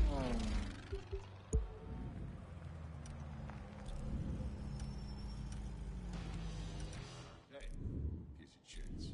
Hey, piece of shit.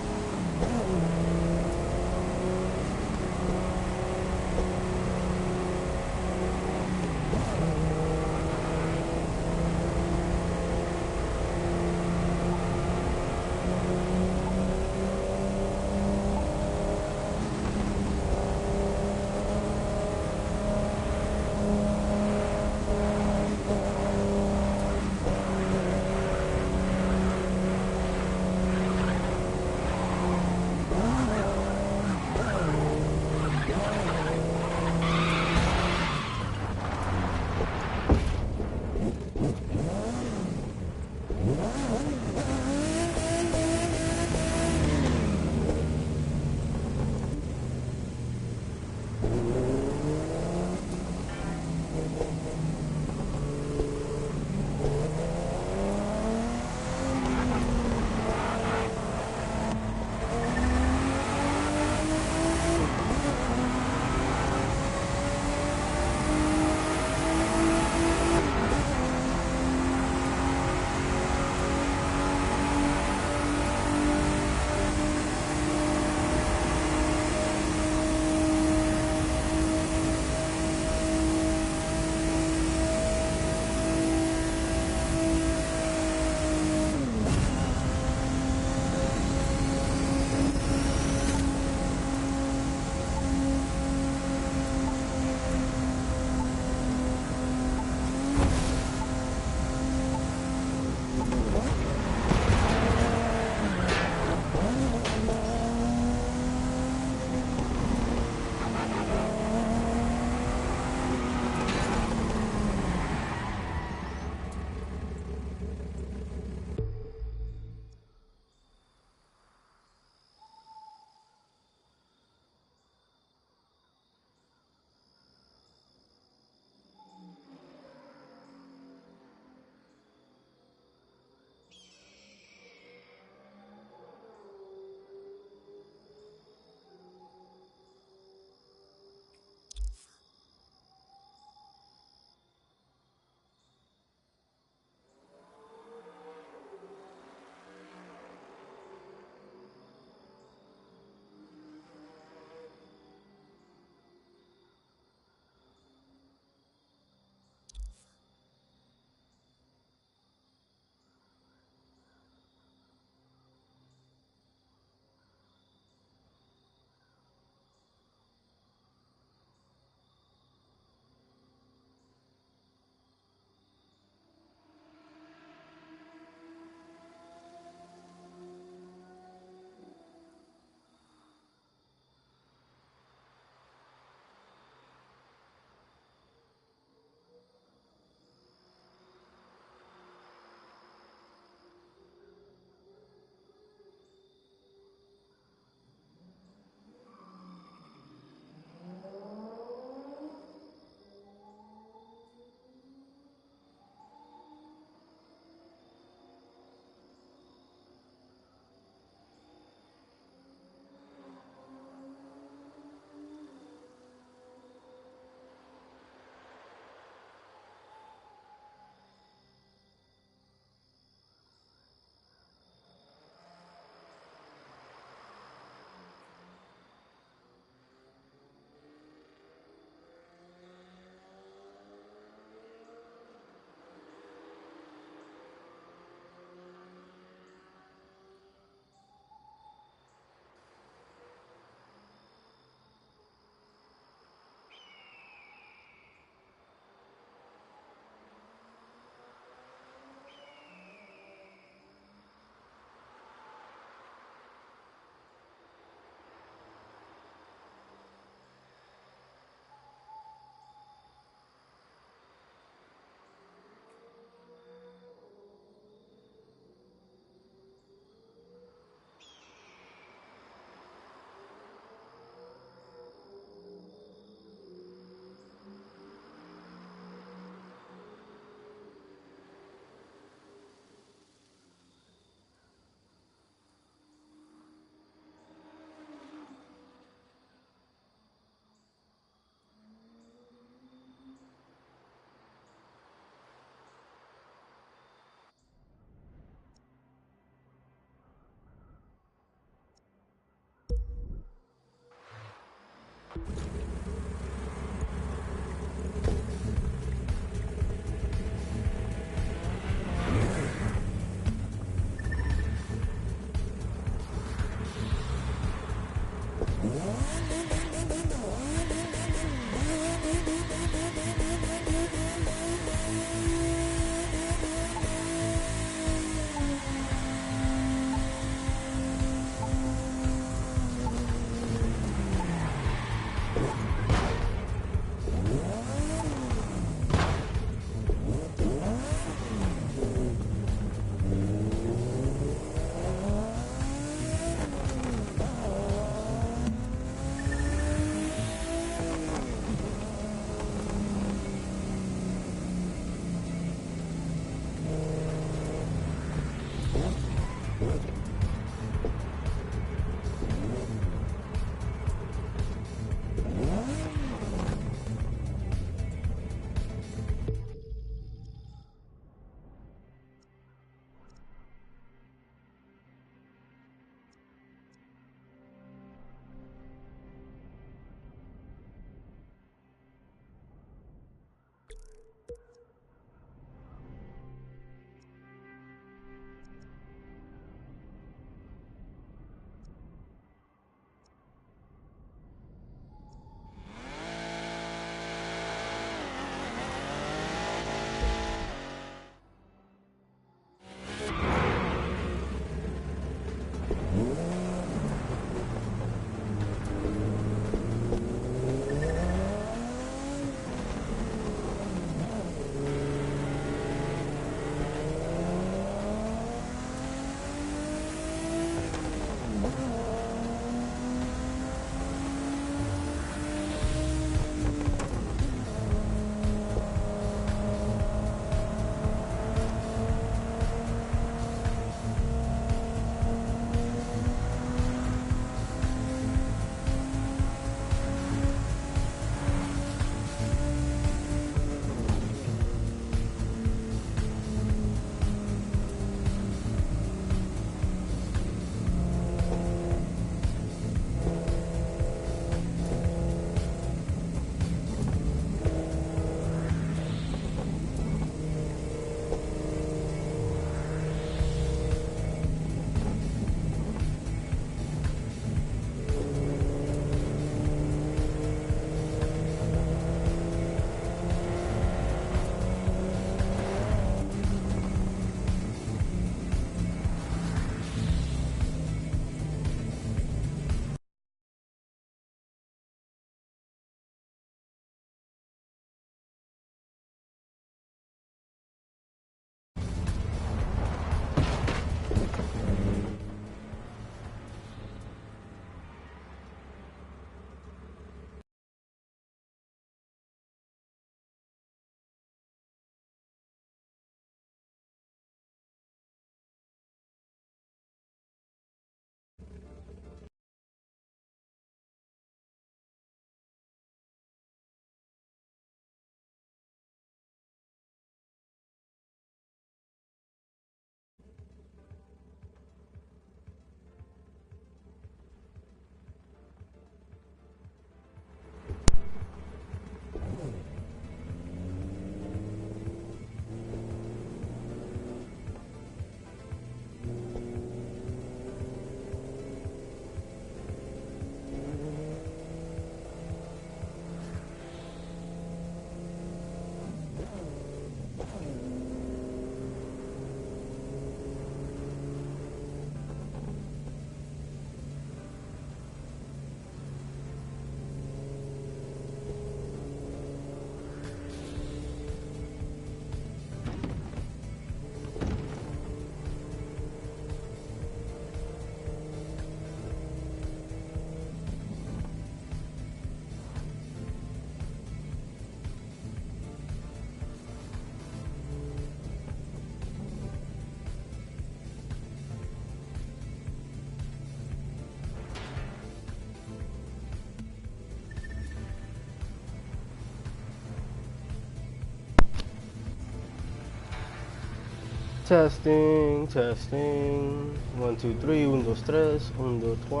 Testing, testing. 1, 2, 3, 1, 2, 3, 1, 2, 3.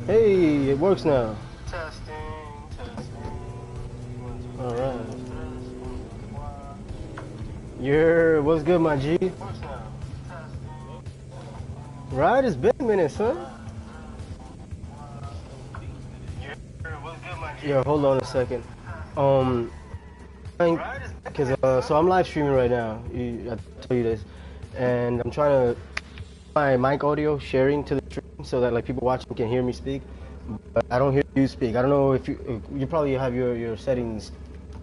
Hey, it works now. Testing, testing. All right. What's good, my G? Right, it's been a minute, son. Yo, hold on a second. So I'm live streaming right now. I tell you this, and I'm trying to my mic audio sharing to the stream so that like people watching can hear me speak, but I don't hear you speak. I don't know if you probably have your settings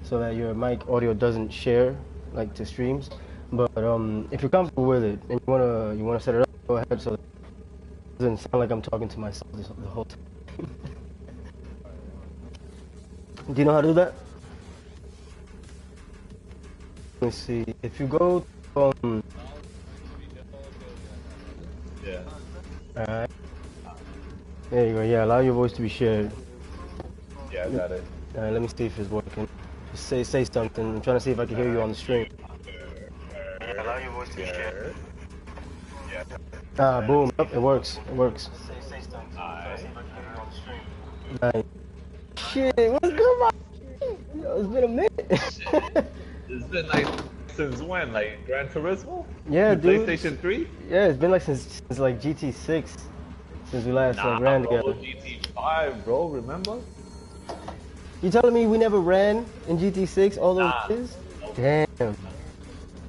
so that your mic audio doesn't share like to streams. But if you're comfortable with it and you wanna set it up, go ahead so that it doesn't sound like I'm talking to myself the whole time. Do you know how to do that? Let me see. If you go to, yeah. Alright. There you go. Yeah, allow your voice to be shared. Yeah, I got it. Alright, let me see if it's working. Just say something. I'm trying to see if I can hear you on the stream. Allow your voice to be shared. Yeah. Boom. Yep, it works. It works. Nice. Shit, what's good, my? Yo, it's been a minute. It's been like since when? Like Gran Turismo? Yeah, dude. PlayStation 3? Yeah, it's been like since like GT6 since we last ran together. GT5, bro. Remember? You telling me we never ran in GT6 all those years? Damn.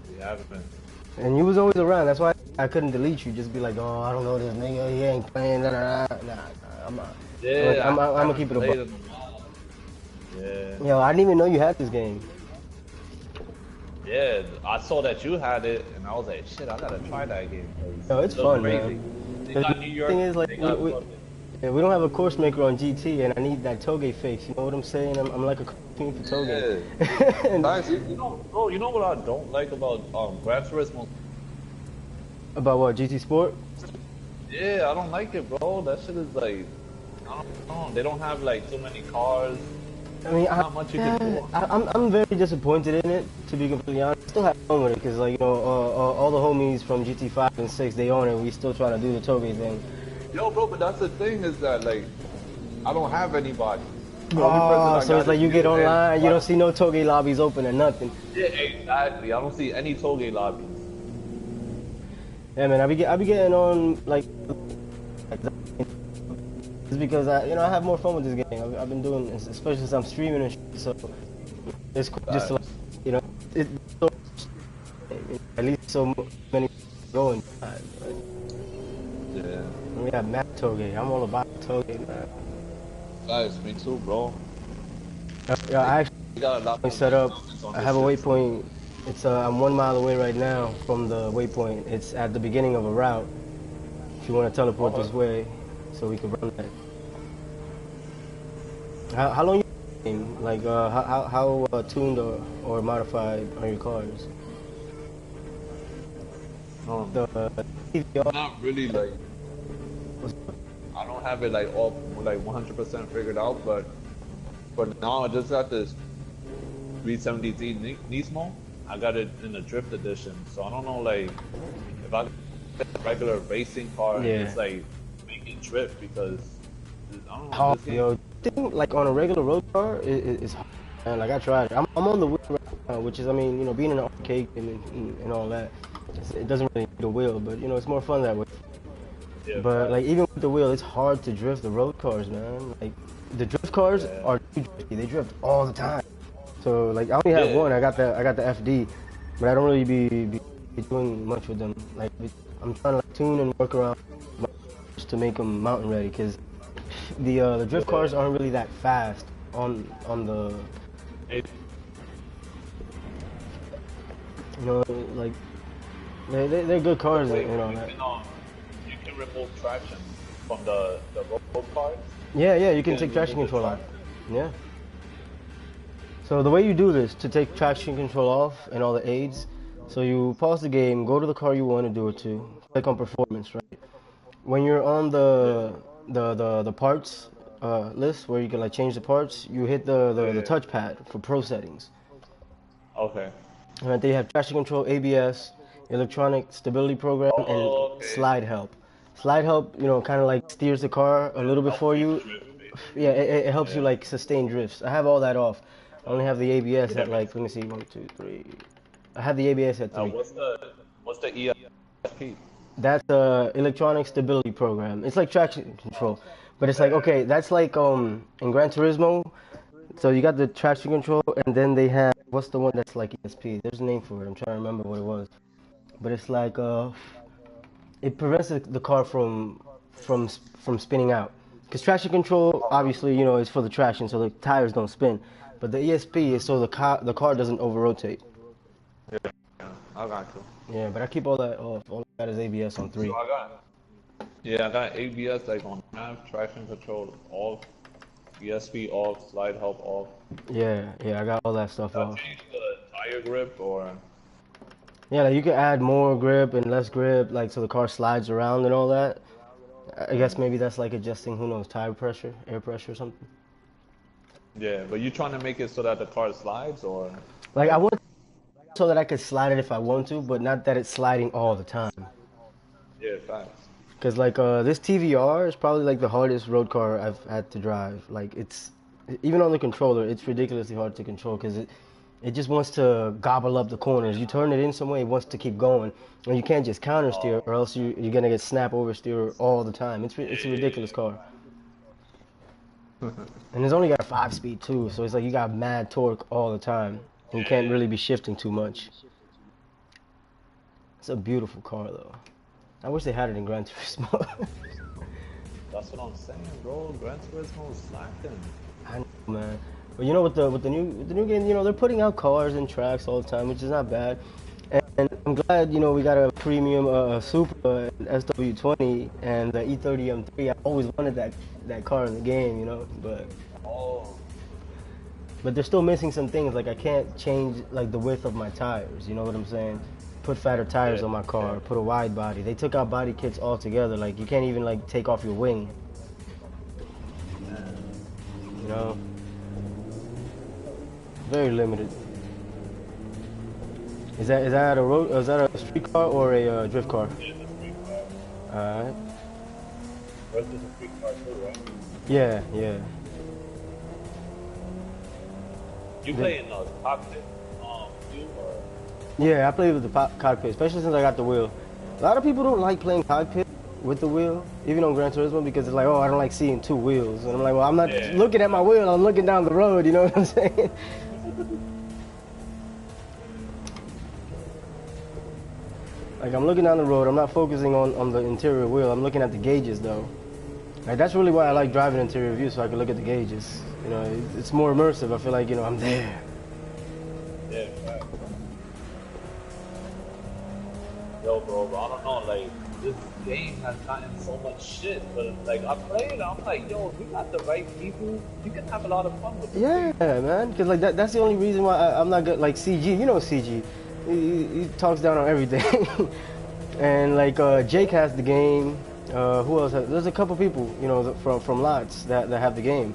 We haven't. And you was always around. That's why I couldn't delete you. Just be like, oh, I don't know this nigga. He ain't playing. Nah, I'm not. Yeah, I'm gonna keep it a buck. Yeah. Yo, I didn't even know you had this game. Yeah, I saw that you had it, and I was like, shit, I gotta try that game. Yo, it's fun, crazy. man. They got New York. The thing is, like, we don't have a course maker on GT, and I need that Touge fix. You know what I'm saying? I'm like a cartoon for Touge. Yeah. Nice. You know, bro. You know what I don't like about Gran Turismo? About what? GT Sport? Yeah, I don't like it, bro. That shit is like, I don't know. They don't have like too many cars. I mean, not much you can do. I'm very disappointed in it, to be completely honest. I still have fun with it, because, like, you know, all the homies from GT5 and 6, they own it. We still trying to do the Touge thing. Yo, bro, but that's the thing is that, like, I don't have anybody. Oh, so it's like you get online, you don't see no Touge lobbies open or nothing. Yeah, exactly. I don't see any Touge lobbies. Yeah, man, I be getting on, like it's because I have more fun with this game. I've been doing, especially since I'm streaming and shit, so it's cool just to, like, at least so many going. Yeah. We have Matt Touge. I'm all about Touge, man. Guys, me too, bro. Yeah, I actually got a lot set up. I have a waypoint. It's I'm 1 mile away right now from the waypoint. It's at the beginning of a route. If you want to teleport this way, so we can run that. How long you been? Like how tuned or modified are your cars? Not really, like, I don't have it like all like 100% figured out, but for now I just got this 370Z Nismo. I got it in the drift edition, so I don't know, like, if I get a regular racing car and just like make it drift, because I don't know. Yo, thing like on a regular road car is hard, man. Like I tried it. I'm on the wheel right now, which is, I mean, you know, being in an arcade and all that, it doesn't really need a wheel, but you know, it's more fun that way. Yeah, but like even with the wheel, it's hard to drift the road cars, man. Like the drift cars are too drifty. They drift all the time. So like I only have one. I got the FD, but I don't really be doing much with them. Like I'm trying to like tune and work around to make them mountain ready, because the drift cars aren't really that fast on the. You know, like they're good cars, you know that. You can remove traction from the road cars. Yeah, you can take traction control off. Yeah. So the way you do this to take traction control off and all the aids, so you pause the game, go to the car you want to do it to, click on performance, right? When you're on the parts list where you can like change the parts, you hit the touchpad for pro settings. Okay. Right, they have traction control, ABS, electronic stability program, and Oh, okay. slide help. Slide help, you know, kind of like steers the car a little bit Helps for you you. drift, Yeah, basically. it helps you Yeah. like sustain drifts. I have all that off. I only have the ABS Yeah, at makes like, let me see, 1, 2, 3. I have the ABS at 3. what's the ESP? That's a electronic stability program. It's like traction control, but it's like okay, that's like in Gran Turismo. So you got the traction control, and then they have what's the one that's like ESP? There's a name for it. I'm trying to remember what it was, but it's like it prevents the car from spinning out. Because traction control, obviously, you know, is for the traction, so the tires don't spin. But the ESP is so the car doesn't over rotate. Yeah, I got you. Yeah, but I keep all that off. All I got is ABS on So 3. I got ABS like on half, traction control off, ESP off, slide help off. Yeah, I got all that stuff I off. changed the tire grip or Yeah, like you can add more grip and less grip, like so the car slides around and all that. I guess maybe that's like adjusting, who knows, tire pressure, air pressure or something. yeah, but you trying to make it so that the car slides or Like I want so that I could slide it if I want to, but not that it's sliding all the time. yeah, facts. Cause like this TVR is probably like the hardest road car I've had to drive. Like it's even on the controller, it's ridiculously hard to control because it just wants to gobble up the corners. You turn it in some way, it wants to keep going, and you can't just counter steer or else you're gonna get snap oversteer all the time. It's a ridiculous car, and it's only got a 5-speed too, so it's like you got mad torque all the time, and you can't really be shifting too much. It's a beautiful car though. I wish they had it in Gran Turismo. That's what I'm saying, bro. Gran Turismo is slacking. I know, man. But you know, with the new game, you know, they're putting out cars and tracks all the time, which is not bad. And I'm glad, you know, we got a premium Supra SW20 and the E30 M3. I always wanted that car in the game, you know, Oh, but they're still missing some things. Like I can't change like the width of my tires. You know what I'm saying? Put fatter yeah, tires on my car. yeah. Put a wide body. They took out body kits altogether. Like you can't even like take off your wing. You know, very limited. Is that a road? Is that a street car or a drift car? Yeah, the street car. Alright. Versus a street car too, right? Yeah. You The- play in the cockpit, you or Yeah, I play with the cockpit, especially since I got the wheel. A lot of people don't like playing cockpit with the wheel, even on Gran Turismo, because it's like, oh, I don't like seeing two wheels. And I'm like, well, I'm not yeah. looking at my wheel, I'm looking down the road, you know what I'm saying? Like, I'm looking down the road, I'm not focusing on the interior wheel, I'm looking at the gauges, though. Like, that's really why I like driving interior view, so I can look at the gauges. You know, it's more immersive. I feel like, you know, I'm there. Yeah, right. Yo, bro, I don't know, like, this game has gotten so much shit, but, like, I play it, I'm like, yo, if you got the right people, you can have a lot of fun with it. Yeah, man, because like that's the only reason why I'm not good. Like CG, you know CG, he talks down on everything, and like Jake has the game. Who else? There's a couple people, you know, from Lots that have the game,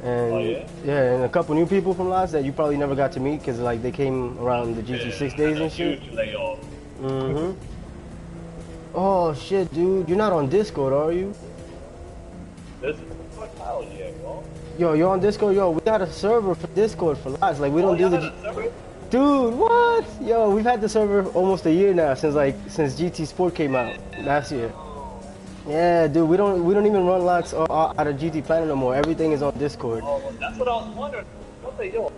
and Oh, yeah? and a couple new people from Lots that you probably never got to meet because like they came around the GT6 days and shit. Huge layoff. Mhm. Oh shit, dude, you're not on Discord, are you? This what hell yeah, bro. Yo, you're on Discord. Yo, we got a server for Discord for Lots. Like we don't do y'all the. had a server? Dude, what? Yo, we've had the server almost a year now since GT Sport came out last year. Yeah, dude, we don't even run lots out of GT Planet no more. Everything is on Discord. Oh, well, that's what I was wondering. I was like, yo,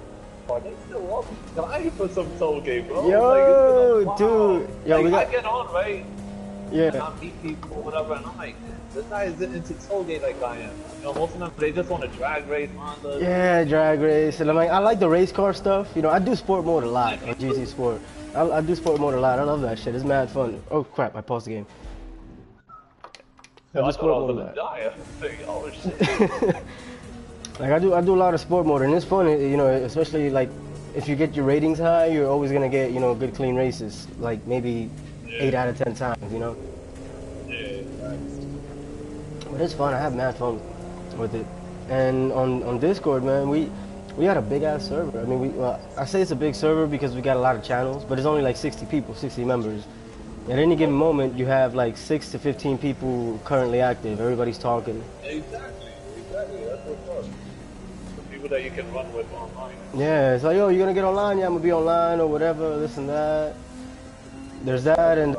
are they still up? Dying for some Touge, bro. Yo, like, it's been a while. dude. Yo, like, we got. I get on, right? And Yeah. I meet people, whatever, and I'm like, this guy isn't into Touge like I am. You know, most of them, they just want to drag race, Honda. Yeah, drag race, and I like the race car stuff. You know, I do sport mode a lot on GT Sport. I do sport mode a lot. I love that shit. It's mad fun. Oh crap! I paused the game. Yo, I do thought I sport was mode a gonna lot. die. I was like, oh shit. Like I do a lot of sport mode, and it's fun. You know, especially like if you get your ratings high, you're always gonna get good clean races. Like maybe 8 out of 10 times. You know. Yeah, right. But it's fun. I have mad fun with it. And on Discord, man, We got a big ass server. I mean, well, I say it's a big server because we got a lot of channels, but it's only like 60 people, 60 members. At any given moment, you have like 6 to 15 people currently active. Everybody's talking. Exactly. That's what's up. The people that you can run with online. Yeah, it's like, yo, you gonna get online? Yeah, I'm gonna be online or whatever, this and that. There's that, and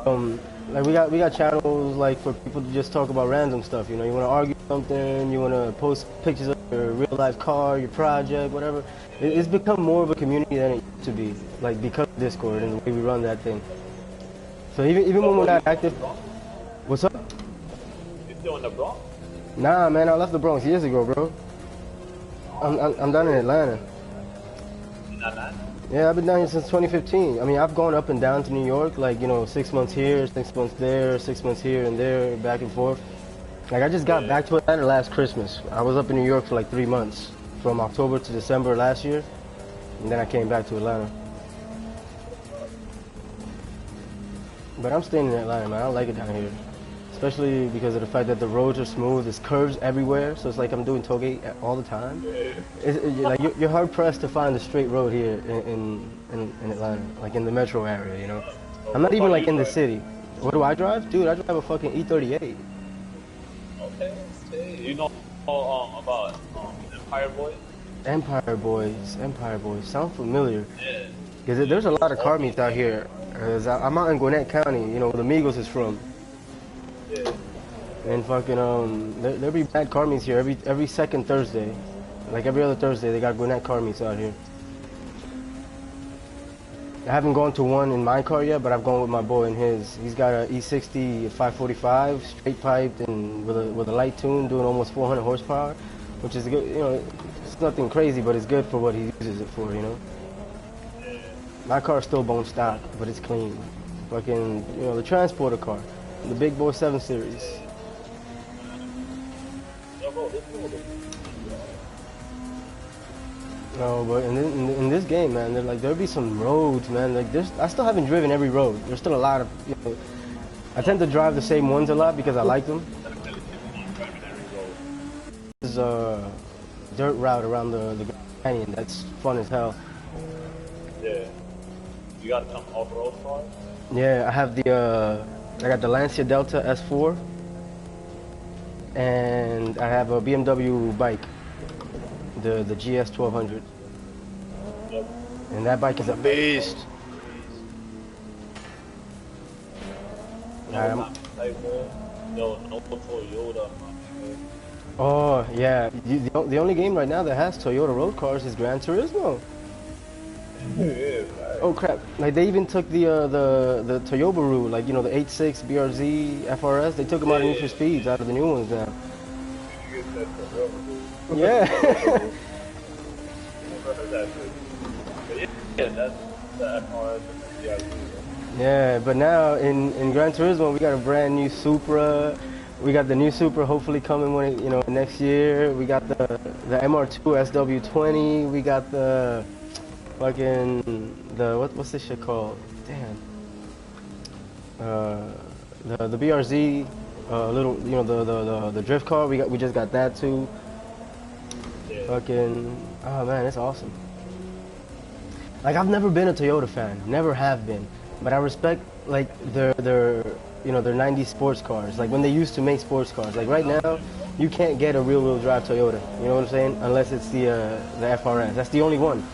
like we got channels like for people to just talk about random stuff. You know, you want to argue something, you want to post pictures of your real life car, your project, whatever. It's become more of a community than it used to be, like because of Discord and the way we run that thing. So even when we're not active, what's up? You still in the Bronx? Nah, man, I left the Bronx years ago, bro. I'm down in Atlanta. In Atlanta? Yeah, I've been down here since 2015. I mean, I've gone up and down to New York, like, you know, 6 months here, 6 months there, 6 months here and there, back and forth. Like, I just got back to Atlanta last Christmas. I was up in New York for like 3 months, from October to December last year, and then I came back to Atlanta. But I'm staying in Atlanta, man. I like it down here. Especially because of the fact that the roads are smooth, there's curves everywhere, so it's like I'm doing Touge all the time. Like you're hard pressed to find a straight road here in Atlanta, like in the metro area, you know. I'm not even like in the city. What do I drive? Dude, I drive a fucking E38. Okay. You know about Empire Boy? Empire Boys, sound familiar. Yeah. Because there's a lot of car meets out here. Cause I'm out in Gwinnett County, you know, where the Migos is from. Yeah. And fucking there'll be bad car meets here every second Thursday, like every other Thursday. They got Gwinnett car meets out here. I haven't gone to one in my car yet, but I've gone with my boy in his. He's got a E60 545 straight piped and with a light tune, doing almost 400 horsepower, which is good. You know, it's nothing crazy, but it's good for what he uses it for. You know. My car's still bone stock, but it's clean. Fucking, you know, the transporter car, the big boy 7 Series. No, but in this game, man, there'll be some roads, man. Like I still haven't driven every road. There's still a lot of, you know, I tend to drive the same ones a lot because I like them. This is a dirt route around the canyon. That's fun as hell. Yeah. You got some off-road cars? Yeah, I have I got the Lancia Delta S4, and I have a BMW bike, the GS 1200. Yep. And that bike is a beast. No Toyota. Oh yeah, the only game right now that has Toyota road cars is Gran Turismo. Yeah. Oh crap! Like they even took the Toyota route, like, you know, the 86 BRZ FRS. They took them out of Need for Speeds, out of the new ones now. Yeah. Yeah, but now in Gran Turismo we got a brand new Supra. We got the new Supra hopefully coming when it, you know, next year. We got the MR2 SW20. We got the fucking what's this shit called? Damn. The BRZ, little, you know, the drift car. We just got that too. Yeah. Fucking, oh man, it's awesome. Like, I've never been a Toyota fan, never have been, but I respect like their you know, their 90s sports cars. Like when they used to make sports cars. Like right now, you can't get a rear-wheel drive Toyota. You know what I'm saying? Unless it's the FRS. That's the only one.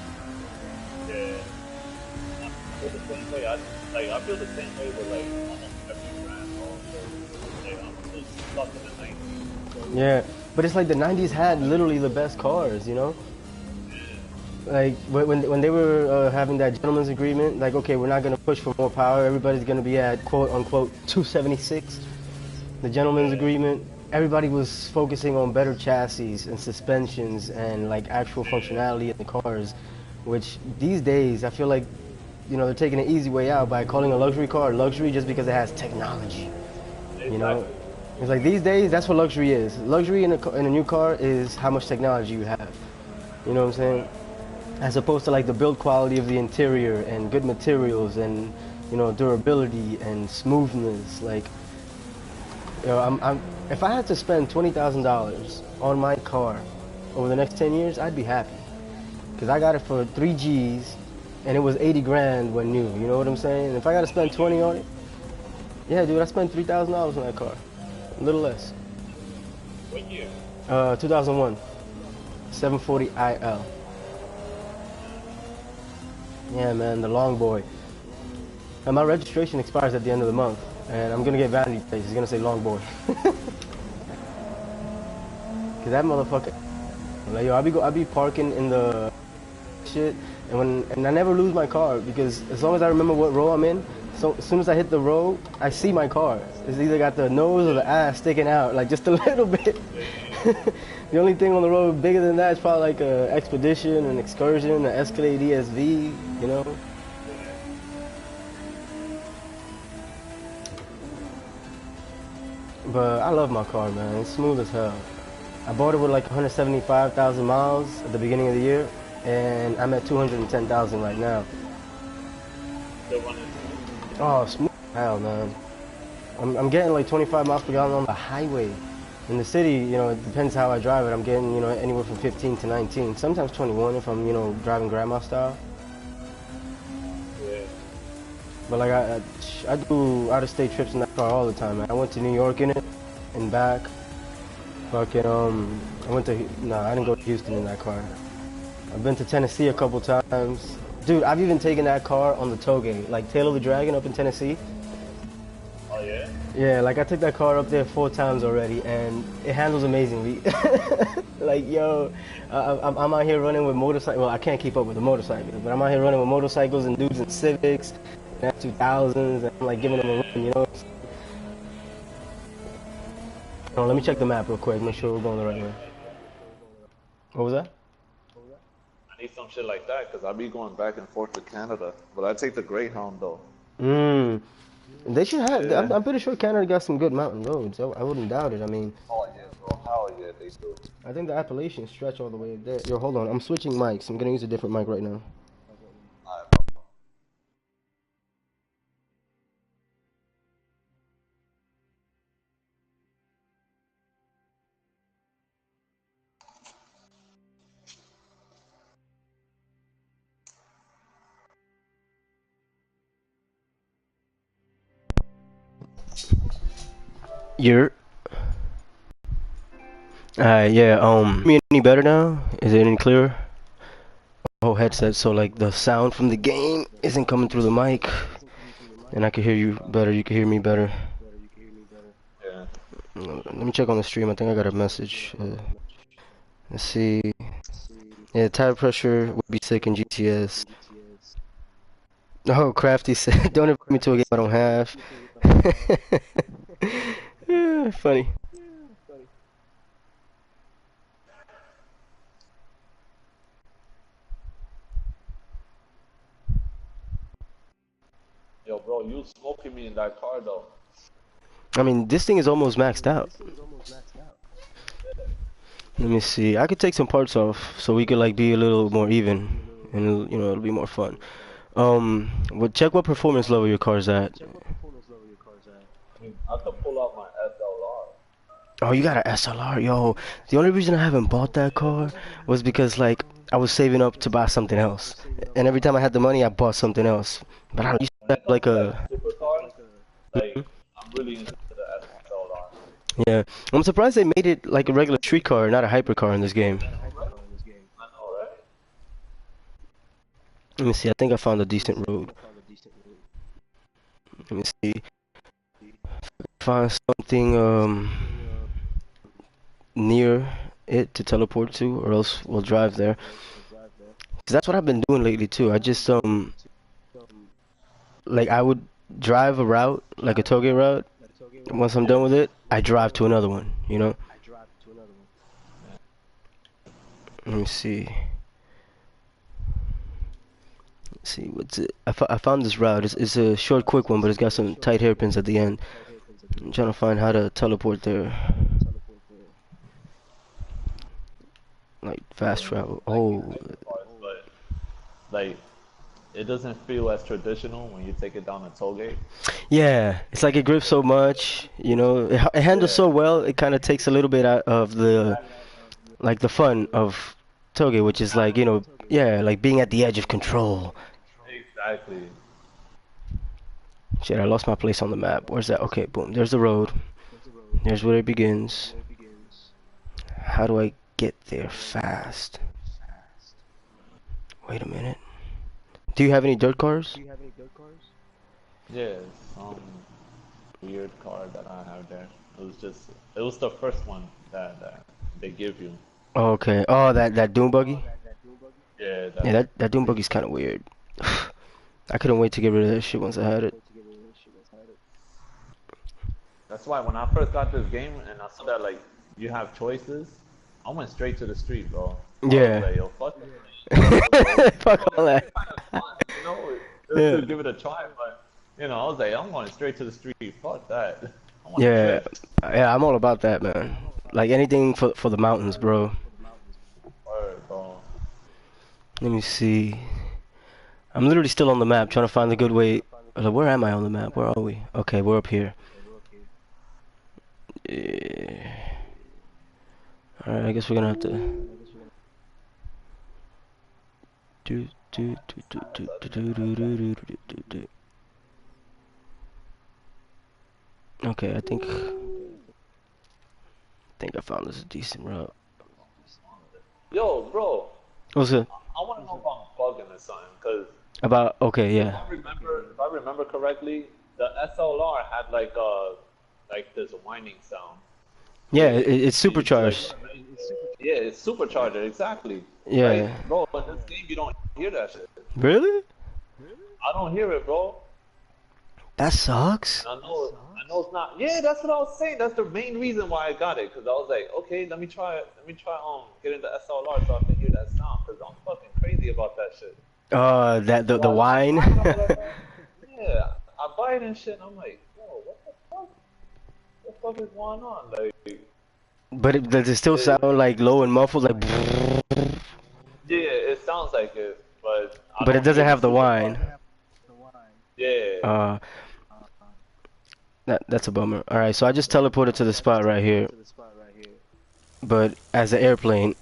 I feel the same way with like almost every brand also. Like, I'm just stuck in the 90s. Yeah, but it's like the 90s had literally the best cars, you know? Like when they were having that gentleman's agreement, like, okay, we're not going to push for more power. Everybody's going to be at quote unquote 276. The gentleman's agreement, everybody was focusing on better chassis and suspensions and like actual functionality in the cars, which these days I feel like, you know, they're taking an easy way out by calling a luxury car luxury just because it has technology. You know, it's like these days that's what luxury is. Luxury in a new car is how much technology you have. You know what I'm saying? As opposed to like the build quality of the interior and good materials and, you know, durability and smoothness. Like, you know, if I had to spend $20,000 on my car over the next 10 years, I'd be happy. Cause I got it for 3 G's, and it was 80 grand when new. You know what I'm saying? And if I gotta spend 20 on it, yeah, dude, I spent $3,000 on that car, a little less. What year? 2001, 740 IL. Yeah, man, the long boy. And my registration expires at the end of the month, and I'm gonna get vanity plates. It's gonna say long boy. Cause that motherfucker, like yo, I be parking in the shit, and I never lose my car because as long as I remember what row I'm in, so as soon as I hit the row, I see my car. It's either got the nose or the ass sticking out, like just a little bit. The only thing on the road bigger than that is probably like a Expedition, an Excursion, an Escalade ESV, you know. But I love my car, man. It's smooth as hell. I bought it with like 175,000 miles at the beginning of the year, and I'm at 210,000 right now. Oh, smooth as hell, man. I'm getting like 25 miles per gallon on the highway. In the city, you know, it depends how I drive it. I'm getting, you know, anywhere from 15 to 19. Sometimes 21 if I'm, you know, driving grandma style. Yeah. But like I do out-of-state trips in that car all the time, man. I went to New York in it and back. Fucking I went to I didn't go to Houston in that car. I've been to Tennessee a couple times. Dude, I've even taken that car on the Touge, like Tail of the Dragon up in Tennessee. Oh yeah? Yeah, like I took that car up there 4 times already, and it handles amazingly. Like, yo, I'm out here running with motorcycles. Well, I can't keep up with the motorcycles, but I'm out here running with motorcycles and dudes in Civics and F2000s, and I'm like giving them a run, you know? Hold on, let me check the map real quick, make sure we're going the right way. What was that? I need some shit like that because I be going back and forth to Canada. But I take the Greyhound though. They should have. Yeah. I'm pretty sure Canada got some good mountain roads. I wouldn't doubt it. I mean, Oh yeah, bro. Hell yeah, they do. I think the Appalachians stretch all the way there. Yo, hold on. I'm switching mics. I'm gonna use a different mic right now. Alright, bro. You're. Yeah. Me any better now? Is it any clearer? Whole headset, so like the sound from the game isn't coming through the mic, and I can hear you better. You can hear me better. Yeah. Let me check on the stream. I think I got a message. Let's see. Yeah, tire pressure would be sick in GTS. Oh, Crafty said, don't invite me to a game I don't have. Funny. Yo, bro, you smoking me in that car though. I mean, this thing is almost maxed out. Let me see. I could take some parts off so we could like be a little more even, and you know it'll be more fun. Well, check what performance level your car's at. I mean, I could pull out my SLR. Oh, you got an SLR, yo. The only reason I haven't bought that car was because like I was saving up to buy something else, and every time I had the money, I bought something else. But I don't used to have like a. Supercar, like I'm really into the SLR. Yeah, I'm surprised they made it like a regular street car, not a hypercar in this game. I know, right? Let me see. I think I found a decent road. Let me see. Find something near it to teleport to, or else we'll drive there. 'Cause that's what I've been doing lately too. I just like I would drive a route, like a tollgate route. Once I'm done with it, I drive to another one. You know. Let me see. Let's see what's it. I found this route. It's a short, quick one, but it's got some tight hairpins at the end. I'm trying to find how to teleport there. Like fast travel. Oh. But like, it doesn't feel as traditional when you take it down a toll gate. Yeah, it's like it grips so much, you know. It handles so well. It kind of takes a little bit out of the, like the fun of Touge, which is like, yeah, like being at the edge of control. Exactly. Shit, I lost my place on the map. Where's that? Okay, boom. There's the road. There's where it begins. How do I get there fast? Wait a minute. Do you have any dirt cars? Yeah, some weird car that I have there. It was the first one that they give you. Oh, okay. Oh, that Doom buggy? Yeah, Yeah, that. that Doom buggy's kind of weird. I couldn't wait to get rid of that shit once I had it. That's why when I first got this game and I saw that like you have choices, I went straight to the street, bro. I was Yeah. like, yo, fuck it. Fuck all that. Kind of fun, just Yeah. to give it a try. But I was like, I'm going straight to the street. Fuck that. I want to Yeah. drift. Yeah, I'm all about that, man. Like anything for the mountains, bro. Word, bro. Let me see. I'm literally still on the map trying to find the good way. Where am I on the map? Where are we? Okay, we're up here. Yeah. Alright, I guess we're gonna have to do do do do do do do do do do do do. Okay, I think I found this a decent route. Yo, bro. What's it I want to know if I'm bugging or something, cause about? Okay, if yeah, I remember, if I remember correctly, the SLR had like this whining sound. yeah. It's It's like, supercharged. yeah, it's supercharger, exactly. Yeah. Like, bro, in this game you don't hear that shit. Really? I don't hear it, bro. That sucks. I know it's not. Yeah, that's what I was saying. That's the main reason why I got it, cause I was like, okay, getting the SLR so I can hear that sound, cause I'm fucking crazy about that shit. That the So wine. yeah, I buy it and shit, and I'm like, yo, what the fuck? What the fuck is going on? Like, But does it still sound like low and muffled, like? yeah, it sounds like it, but I But it don't hear doesn't the have the whine. supercharger. Yeah. Uh, that's a bummer. All right, so I just teleported to the spot right here, but as an airplane.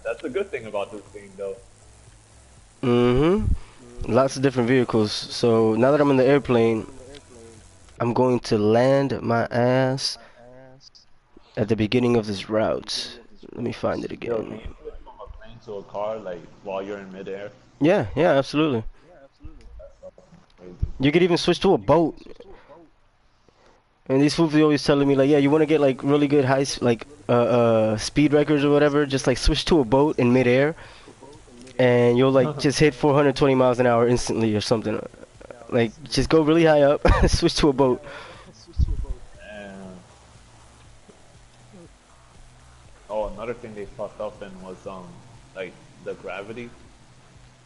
That's a good thing about this game, though. Mm-hmm. Lots of different vehicles. So now that I'm in the airplane, I'm going to land my ass at the beginning of this route. Let me find it Yo, can again. you switch from a plane to a car, like, while you're in midair? Yeah, yeah, absolutely. Crazy. You could even switch to a boat. And these fools are always telling me like, yeah, you want to get like really good speed records or whatever, just like switch to a boat in midair, and you'll like just hit 420 miles an hour instantly or something. Like just go really high up, switch to a boat. And, oh, another thing they fucked up in was, like, the gravity.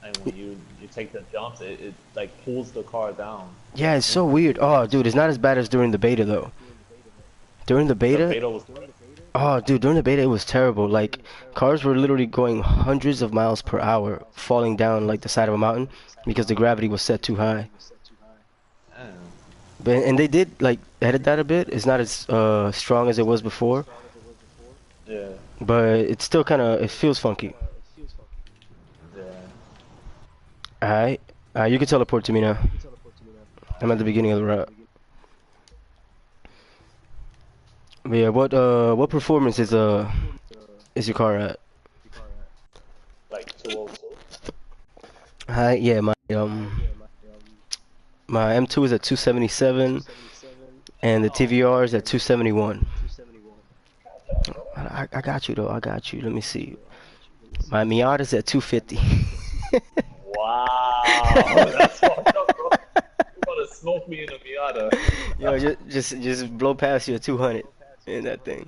And when you take the jumps, it like pulls the car down. Yeah, it's so weird. Oh, dude, it's not as bad as during the beta though. During the The beta, beta was oh, dude, during the beta it was terrible. Like cars were literally going hundreds of miles per hour, falling down like the side of a mountain because the gravity was set too high. damn. But and they did like edit that a bit. It's not as strong as it was before, Yeah, but it's still kind of it feels funky. yeah. Alright, you can teleport to me now. I'm at the beginning of the route. But yeah, what performance is your car at? Like 202. Hi, yeah, my M2 is at 277, and the TVR is at 271. I got you though. I got you. Let me see. My Miata's at 250. Wow, that's fucked up, bro. You wanna smoke me in a Miata? Yo, just blow past you at 200 in that thing.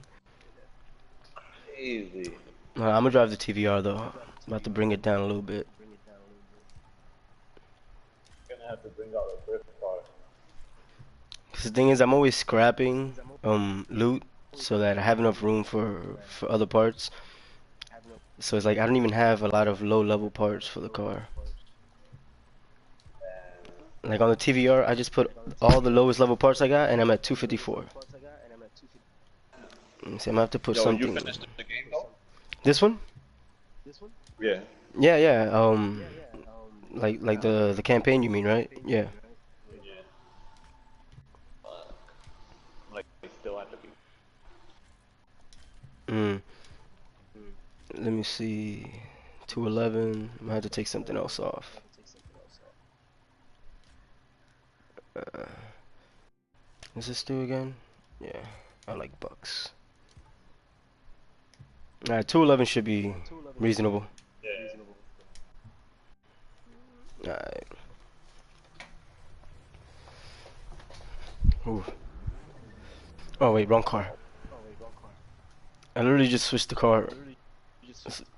Crazy. I'm gonna drive the TVR though. About to bring it down a little bit. Gonna have to bring out a drift car. 'Cause the thing is, I'm always scrapping loot so that I have enough room for other parts. So it's like I don't even have a lot of low level parts for the car. Like on the TVR, I just put all the lowest level parts I got, and I'm at 254. Let me see, I'm gonna have to put Yo, you something. finished the game though? This one? Yeah. Yeah, yeah. Like the campaign, you mean, right? Yeah. Yeah. Like, still at the beat. Mm. Let me see. 211. I'm gonna have to take something else off. Uh, is this do again? Yeah. I like bucks. Alright, 211 should be reasonable. Yeah. Alright. Ooh. Oh wait, wrong car. I literally just switched the car,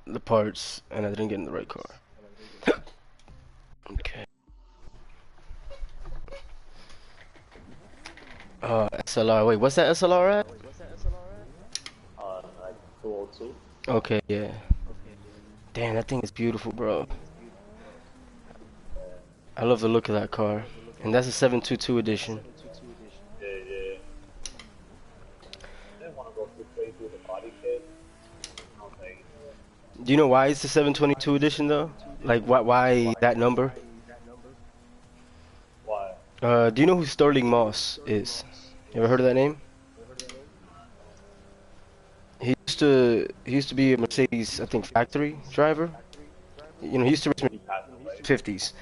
the parts, and I didn't get in the right car. Okay. SLR. Wait, what's that SLR at? Like 202. Okay, yeah. Damn, that thing is beautiful, bro. I love the look of that car. And that's a 722 edition. Yeah, yeah. I didn't want to go too crazy with the body kit. I was like, Do you know why it's the 722 edition though? Like why that number? why? Do you know who Sterling Moss is? You ever heard of that name? He used to be a Mercedes, I think, factory driver. You know, he used to race He passed away. 50s.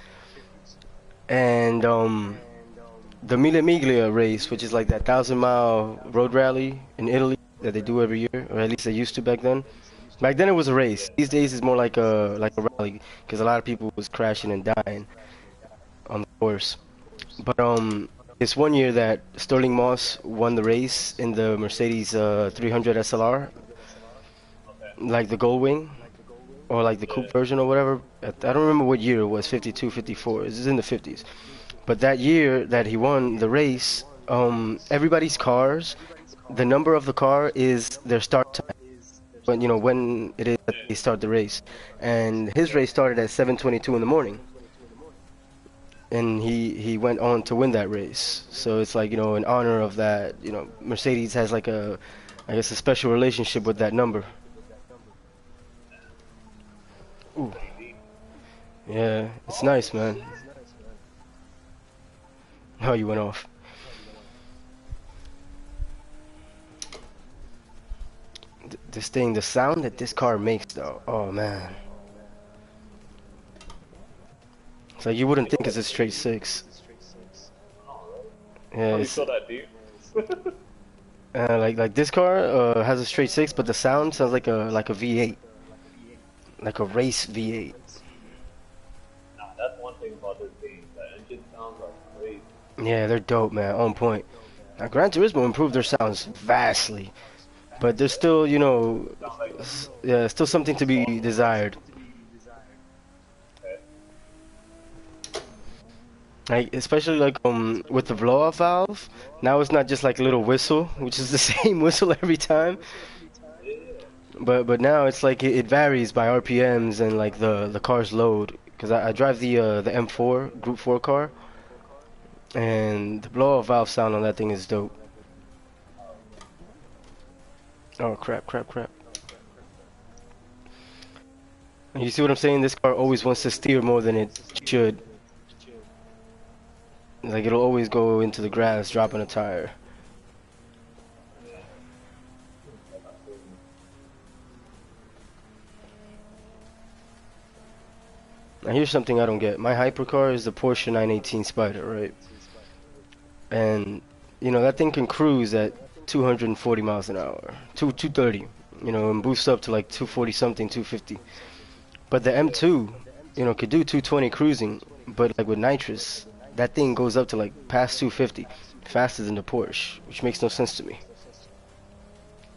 And the Mille Miglia race, which is like that 1,000-mile road rally in Italy that they do every year, or at least they used to back then. Back then it was a race. These days it's more like a rally because a lot of people was crashing and dying on the course. But it's one year that Sterling Moss won the race in the Mercedes 300 SLR, like the Goldwing or like the coupe version or whatever. I don't remember what year it was, 52, 54. It's in the 50s. But that year that he won the race, everybody's cars, the number of the car is their start time. When it is that they start the race. And his race started at 7:22 in the morning. And he went on to win that race. So it's like, in honor of that, Mercedes has like I guess a special relationship with that number. Ooh. Yeah, it's nice, man. Oh, you went off. This thing, the sound that this car makes, though. Oh man. It's like you wouldn't think it's a straight six. Yeah, You it's, saw that deep? like this car has a straight six, but the sound sounds like a V8, like a race V8. Nah, that's one thing about this game. The engine sounds like crazy. Yeah, they're dope, man. On point. Now, Gran Turismo improved their sounds vastly, but there's still, Sound like yeah, still something to be desired. Like especially like with the blow-off valve, now it's not just like a little whistle, which is the same whistle every time. But now it's like it varies by RPMs and like the car's load. Cause I drive the M4 Group 4 car, and the blow-off valve sound on that thing is dope. Oh crap, crap, crap. You see what I'm saying? This car always wants to steer more than it should. Like it'll always go into the grass, dropping a tire. Now here's something I don't get. My hypercar is the Porsche 918 Spider, right? And that thing can cruise at 240 miles an hour, 230, and boost up to like 240 something, 250. But the M2, could do 220 cruising, but like with nitrous, that thing goes up to like past 250, faster than the Porsche, which makes no sense to me.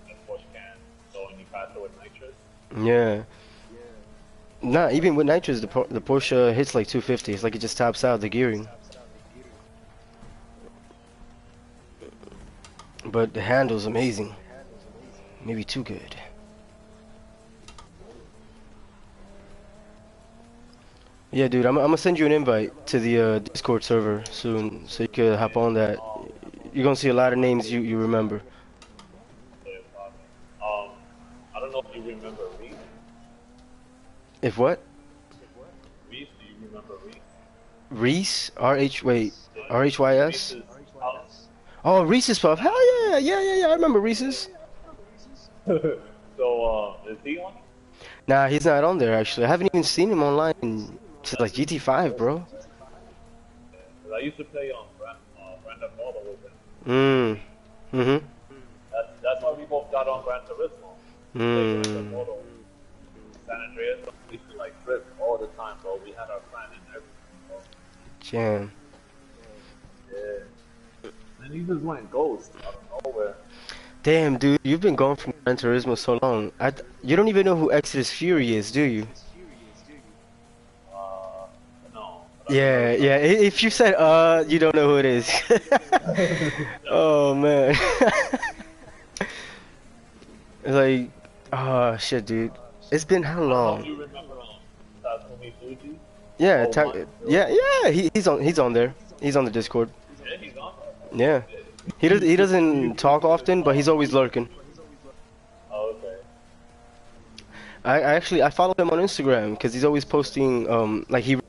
the Porsche can. So when you pass it with nitrous, Yeah. Nah, even with nitrous, the Porsche hits like 250. It's like it just tops out the gearing. But the handle's amazing. Maybe too good. Yeah, dude, I'm gonna send you an invite to the Discord server soon, so you can hop on that. You're gonna see a lot of names you remember. they're probably If what? Reese, do you remember Reese? Reese? R-H, wait. R-H-Y-S? Reese's house. Oh, Reese's Puff. Hell yeah. Yeah. I remember Reese's. So, is he on? Nah, he's not on there, actually. I haven't even seen him online since, like, GT5, bro. 'Cause I used to play on Grand Theft Auto with him. Mm. Mm-hmm. That's why we both got on Gran Turismo. Played Grand Theft Mm. Auto. San Andreas, we used to like trip all the time, bro. We had our plan and everything, bro. Jam. Yeah. And he just went ghost out of nowhere. Damn, dude, you've been going from Gran Turismo so long. You don't even know who Exodus Fury is, do you? No. Yeah. If you said you don't know who it is. Oh man. It's like, oh shit, dude. It's been how long? Do you remember Takumi Fuji? Yeah, Oh, my. yeah. He's on there. He's on the Discord. Yeah, he's on Yeah. He doesn't talk often, but he's always lurking. Oh, okay. I follow him on Instagram because he's always posting like he's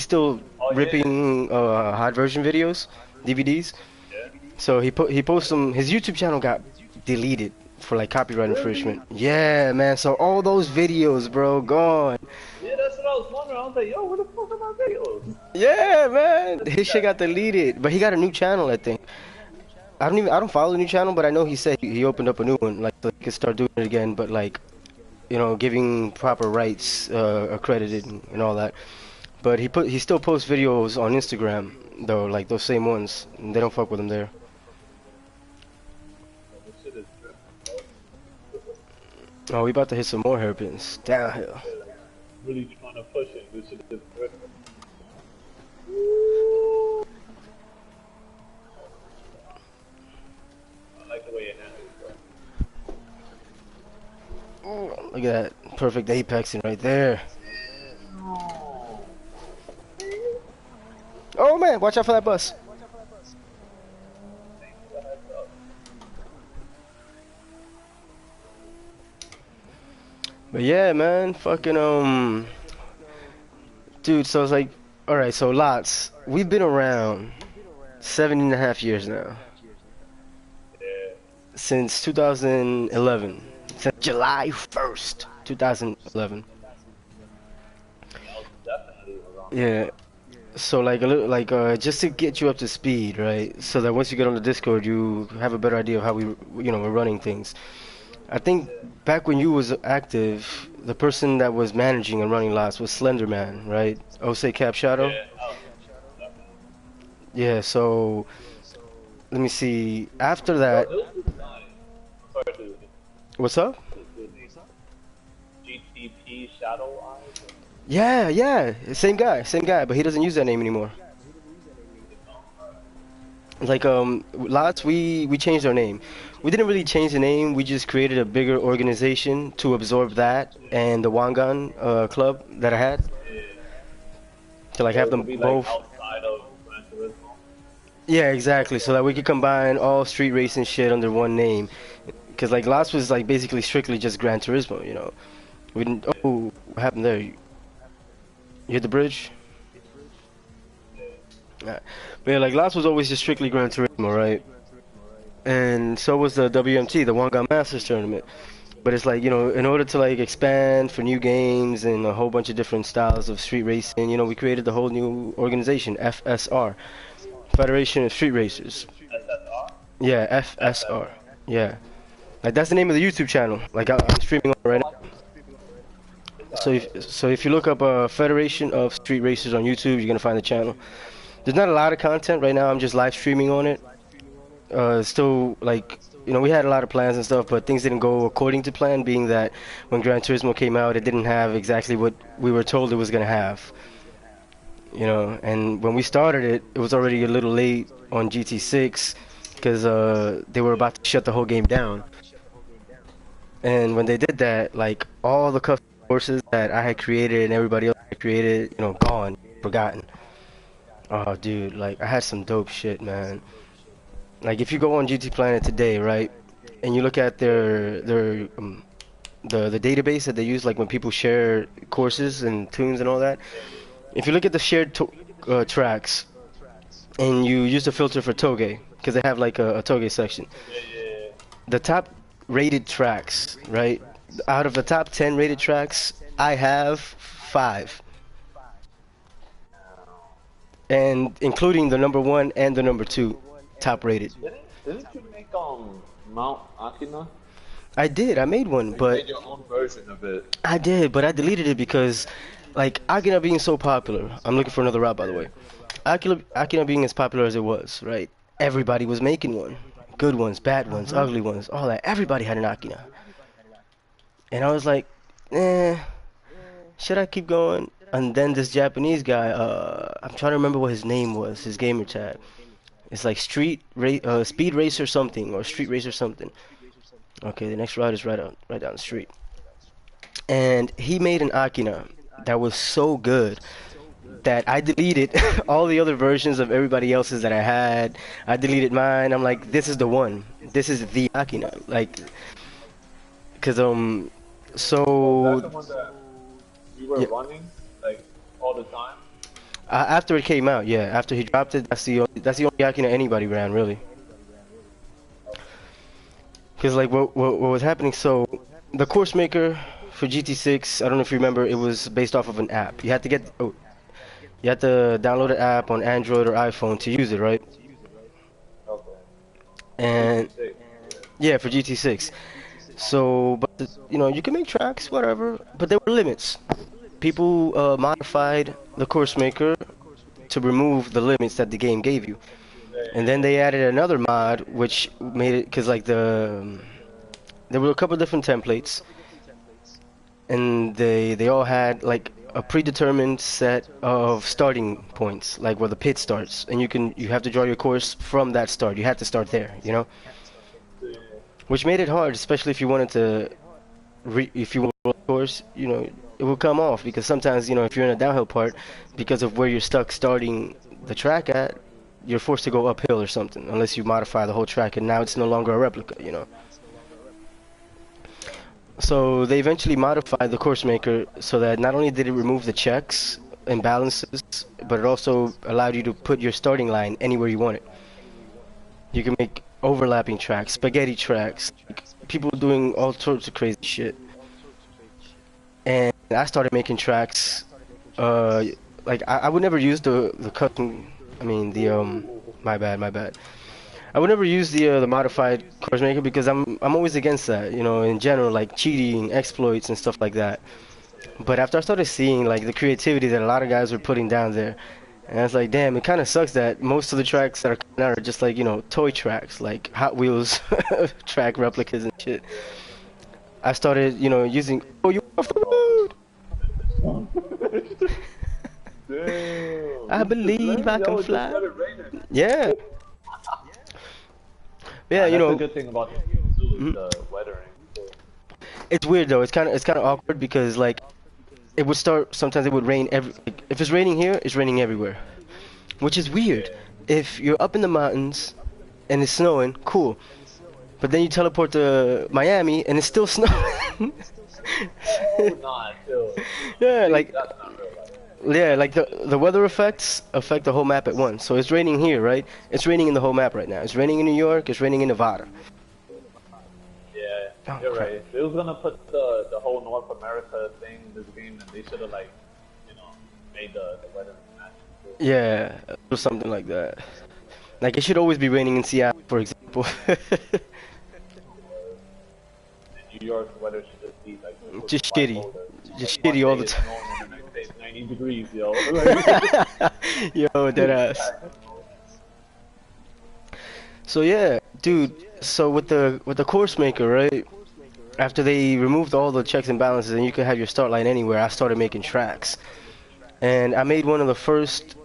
still Oh, yeah. ripping hot version videos, DVDs. Yeah. So he posts them. His YouTube channel got deleted for like copyright infringement. Yeah, man. So all those videos, bro, gone. Yeah, that's what I was wondering. I was like, yo, where the fuck are my videos? Yeah, man. His shit got deleted, but he got a new channel, I think. I don't follow the new channel, but I know he said he opened up a new one, like so he could start doing it again, but like, giving proper rights accredited and all that. But he still posts videos on Instagram though, like those same ones. And they don't fuck with him there. This shit is tripping, Oh, we about to hit some more hairpins downhill. bro. Really trying to push it. This shit is tripping. I like the way it handles, bro. Oh, look at that perfect apexing right there. Oh man, watch out for that bus. But yeah, man, fucking dude. So it's like, all right, so lots. We've been around 7.5 years now. Yeah. Since 2011. Since July 1st, 2011. I was definitely around. Yeah. So like a little, like just to get you up to speed, right? So that once you get on the Discord, you have a better idea of how we're running things. I think back when you was active, the person that was managing and running lots was Slenderman, right? Osei Cap Shadow. Yeah. Yeah. So let me see. After that, Bro, this is nice. I'm sorry, dude. what's up? GTP Shadow Eyes. Yeah, same guy, but he doesn't use that name anymore. Like lots, we changed our name. We didn't really change the name. We just created a bigger organization to absorb that and the Wangan club that I had to like have them Be both. like outside of Gran Turismo. Yeah, exactly. So that we could combine all street racing shit under one name. Cause like lots was like basically strictly just Gran Turismo, We didn't. Oh, what happened there? You hit the bridge? Yeah. But yeah, like lots was always just strictly Gran Turismo, right? And so was the WMT, the Wangan Masters tournament. But it's like, in order to like expand for new games and a whole bunch of different styles of street racing, we created the whole new organization, FSR, Federation of Street Racers. SSR? Yeah, FSR. Yeah. Like that's the name of the YouTube channel. Like I'm streaming on it right now. So if you look up Federation of Street Racers on YouTube, you're gonna find the channel. There's not a lot of content right now. I'm just live streaming on it. Still like we had a lot of plans and stuff, but things didn't go according to plan. Being that when Gran Turismo came out, it didn't have exactly what we were told it was gonna have. And when we started it, it was already a little late on GT6 because they were about to shut the whole game down. And when they did that, like all the custom courses that I had created and everybody else had created, gone, forgotten. Oh, dude, like I had some dope shit, man. Like if you go on GT Planet today, right, and you look at their the database that they use, like when people share courses and tunes and all that. If you look at the shared tracks and you use the filter for Touge, because they have like a Touge section, Yeah. the top rated tracks, right? Out of the top 10 rated tracks, I have 5, and including the number 1 and the number 2 top rated. Didn't you make Mount Akina? I did. I made one, You but made your own version of it. I did, but I deleted it because, like, Akina being so popular. I'm looking for another route, by the way. Akina being as popular as it was, right? Everybody was making one. Good ones, bad ones, ugly ones, all that. Everybody had an Akina. And I was like, eh, should I keep going? And then this Japanese guy, I'm trying to remember what his name was, his gamer tag. It's like Speed Racer something, or Street Racer something. Okay, the next route is right down the street. And he made an Akina that was so good that I deleted all the other versions of everybody else's that I had. I deleted mine. I'm like, this is the one. This is the Akina. Like, cause That's the one that you were yeah. running like all the time. After it came out, yeah. After he dropped it, that's the only Akina anybody ran really. Cause like what was happening? So the course maker for GT6, I don't know if you remember, it was based off of an app. You had to you had to download an app on Android or iPhone to use it, right? Okay. And 56. yeah, for GT6. So, but you know, you can make tracks, whatever, but there were limits. People modified the course maker to remove the limits that the game gave you, and then they added another mod which made it, because like there were a couple different templates, and they all had like a predetermined set of starting points, like where the pit starts, and you have to draw your course from that start. You had to start there, you know, which made it hard, especially if you wanted to if you want to roll the course, you know, it will come off, because sometimes, you know, if you're in a downhill part, because of where you're stuck starting the track at, you're forced to go uphill or something, unless you modify the whole track, and now it's no longer a replica, you know. So they eventually modified the course maker so that not only did it remove the checks and balances, but it also allowed you to put your starting line anywhere you want it. You can make overlapping tracks, spaghetti tracks, people doing all sorts of crazy shit. And I started making tracks, like I would never use the custom, I mean my bad. I would never use the modified course maker, because I'm always against that, you know, in general, like cheating, exploits and stuff like that. But after I started seeing like the creativity that a lot of guys were putting down there, and I was like, damn, it kind of sucks that most of the tracks that are coming out are just like, you know, toy tracks, like Hot Wheels track replicas and shit. I started, you know, using. Oh, you off the road? Damn. I believe I can fly. Yeah. Yeah, you That's know. the good thing about this game too, is the weathering. It's weird though. It's kind of awkward, because like it would start. Sometimes it would rain like, if it's raining here, it's raining everywhere, which is weird. If you're up in the mountains and it's snowing, cool. But then you teleport to Miami and it's still snowing. Oh, nah, still. Yeah, like That's not real life. yeah, like the weather effects affect the whole map at once. So it's raining here, right? It's raining in the whole map right now. It's raining in New York. It's raining in Nevada. Yeah, Oh, you're crap. right. If they was gonna put the whole North America thing in this game, then they should have like, you know, made the weather match. Yeah, or something like that. Like it should always be raining in Seattle, for example. In New York, the weather should just be like Just shitty. bipolar. Just Like, shitty one all day the it's time. snowing and the next day it's 90 degrees, yo. Like, Yo, dead ass. So yeah, dude. So with the course maker, right? After they removed all the checks and balances and you could have your start line anywhere, I started making tracks. And I made one of the first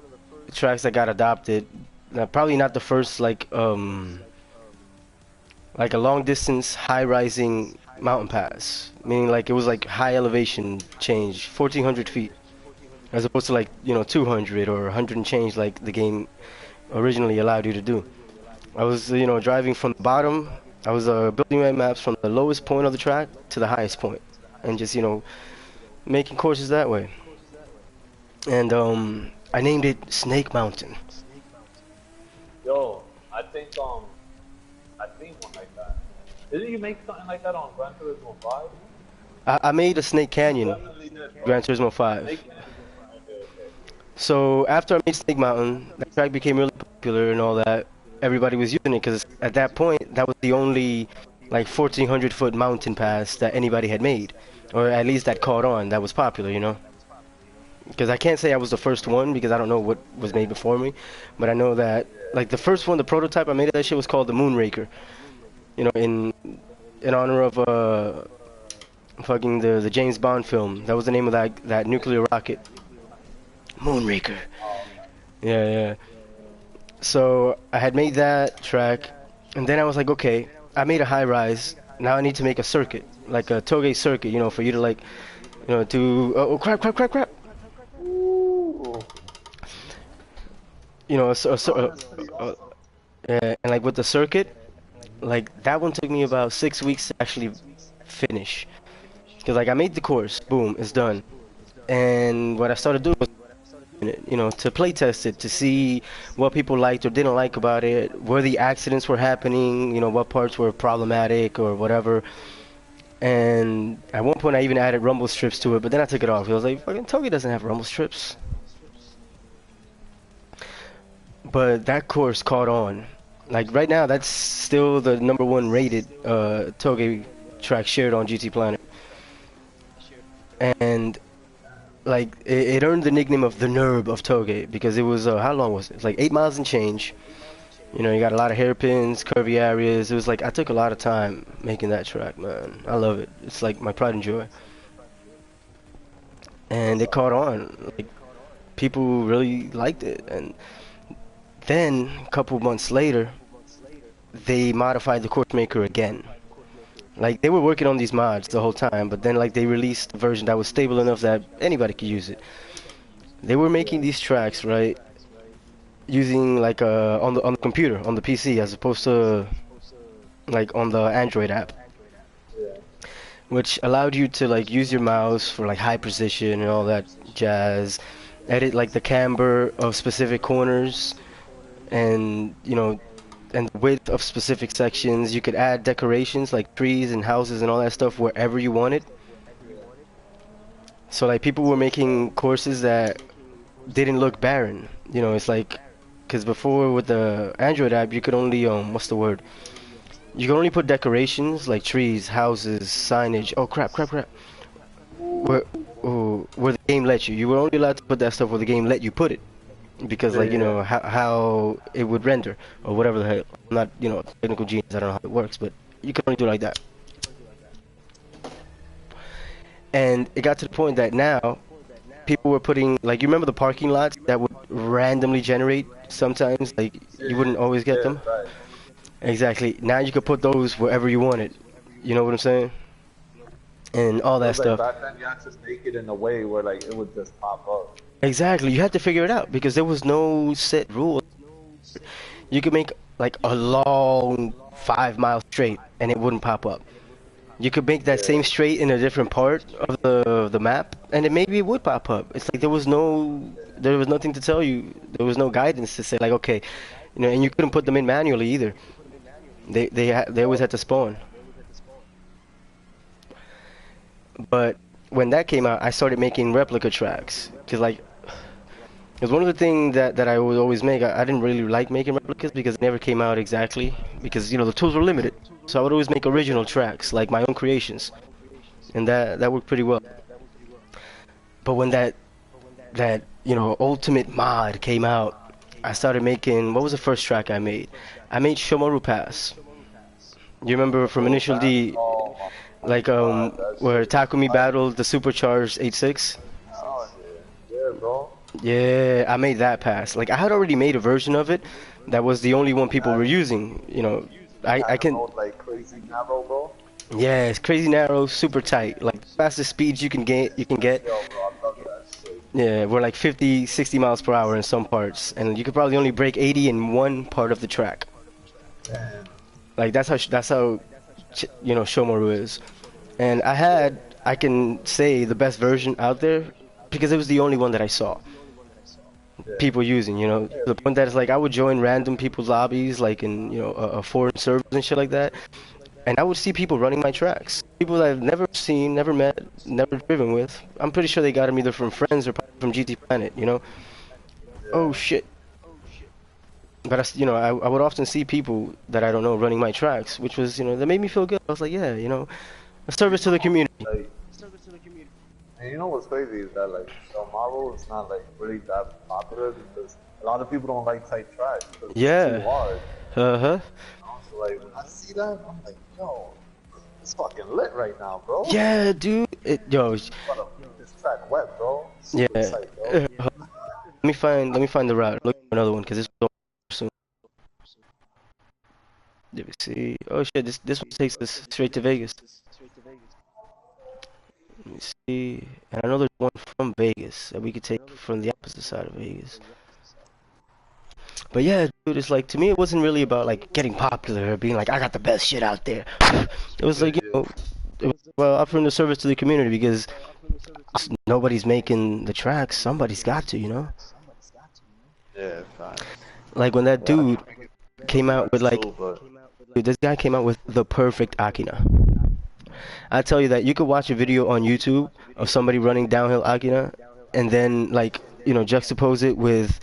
tracks that got adopted. Probably not the first, like a long distance high rising mountain pass. Meaning like it was like high elevation change, 1400 feet. As opposed to like, you know, 200 or 100 and change like the game originally allowed you to do. I was, driving from the bottom. I was building my maps from the lowest point of the track to the highest point. and just making courses that way. And I named it Snake Mountain. Yo, I think one like that. Didn't you make something like that on Gran Turismo 5? I made a Snake Canyon, Definitely did, bro. Gran Turismo 5. Snake Canyon. Okay. So after I made Snake Mountain, that track became really popular and all that. Everybody was using it because at that point, that was the only like 1,400-foot mountain pass that anybody had made, or at least that caught on, that was popular. Because I can't say I was the first one because I don't know what was made before me, but I know that like the first one, the prototype I made of that shit was called the Moonraker. In honor of fucking the James Bond film. That was the name of that nuclear rocket. Moonraker. Yeah. So I had made that track, and then I was like, okay, I made a high rise. Now I need to make a circuit, like a Touge circuit, for you to like, do. Oh crap! And like with the circuit, like that one took me about 6 weeks to actually finish. Cause like I made the course, boom, it's done. And what I started doing was, to play test it, to see what people liked or didn't like about it, where the accidents were happening, what parts were problematic or whatever. And at one point I even added rumble strips to it, but then I took it off. I was like, fucking Touge doesn't have rumble strips. But that course caught on. Like right now, that's still the #1 rated Touge track shared on GT Planet. And like it earned the nickname of the Nurb of Touge because it was how long was it? It's like 8 miles and change. You got a lot of hairpins, curvy areas. It was like I took a lot of time making that track, man. I love it. It's like my pride and joy. And it caught on. Like people really liked it. And then a couple months later, they modified the course maker again. Like they were working on these mods the whole time, but then like they released a version that was stable enough that anybody could use it. They were making these tracks, right, using like on the computer, on the PC, as opposed to like on the Android app, which allowed you to like use your mouse for like high precision and all that jazz, edit like the camber of specific corners, and and the width of specific sections. You could add decorations like trees and houses and all that stuff wherever you wanted. So like people were making courses that didn't look barren. It's like, because before with the Android app you could only what's the word? You could only put decorations like trees, houses, signage. Oh crap! Where the game let you. You were only allowed to put that stuff where the game let you put it. Because like how it would render or whatever the hell. I'm not technical genius. I don't know how it works, but you can only do it like that. And it got to the point that now people were putting, like, you remember the parking lots that would randomly generate sometimes, like you wouldn't always get them. Right. Exactly. Now you could put those wherever you wanted. You know what I'm saying? And all that stuff. Back then you had to make it in a way where like it would just pop up. Exactly, you had to figure it out because there was no set rule. You could make like a long 5 mile straight and it wouldn't pop up. You could make that same straight in a different part of the map and maybe it would pop up. It's like there was nothing to tell you. There was no guidance to say like, okay, and you couldn't put them in manually either. They always had to spawn. But when that came out, I started making replica tracks because like. Because one of the things that I would always make, I didn't really like making replicas because it never came out exactly. Because, the tools were limited. So I would always make original tracks, like my own creations. And that worked pretty well. But when that ultimate mod came out, I started making, what was the first track I made? I made Shomaru Pass. You remember from Initial D, like, where Takumi battled the supercharged 8.6? Oh, yeah, bro. Yeah, I made that pass. Like I had already made a version of it that was the only one people were using. I can. Like crazy narrow, bro. Yeah, it's crazy narrow, super tight. Like fastest speeds you can get. Yo, bro, I love that shit. Yeah, we're like 50, 60 miles per hour in some parts, and you could probably only break 80 in one part of the track. Damn. Like that's how Shomaru is. And I had I can say the best version out there because it was the only one that I saw Yeah. people using, you know, to the point that it's like I would join random people's lobbies, like in, you know, foreign servers and shit like that, and I would see people running my tracks. People that I've never seen, never met, never driven with. I'm pretty sure they got them either from friends or probably from GT Planet, you know? Oh Yeah. shit. But you know, I would often see people that I don't know running my tracks, which was, you know, that made me feel good. I was like, yeah, you know, a You service to the know, community. like, and you know what's crazy is that like the Marvel is not like really that popular because a lot of people don't like tight tracks because it's too Yeah. hard. Uh-huh. So like when I see that, I'm like, yo, it's fucking lit right now, bro. Yeah, dude. Yo, About to make this track wet, bro. yeah. Super tight, bro. Let me find the route. Look for another one because this one's over soon. Let me see. Oh shit, this one takes us straight to Vegas. Let me see. And I know there's one from Vegas that we could take from the opposite side of Vegas. But yeah, dude, it's like to me it wasn't really about like getting popular or being like I got the best shit out there. It was Yeah, like, you yeah. know, it was well offering the service to the community because nobody's making the tracks, somebody's got to, you know? Yeah, facts. Like when that Yeah, I dude can make came out with tracks like, too, but dude, this guy came out with the perfect Akina. I tell you that you could watch a video on YouTube of somebody running downhill Akina and then like, you know, juxtapose it with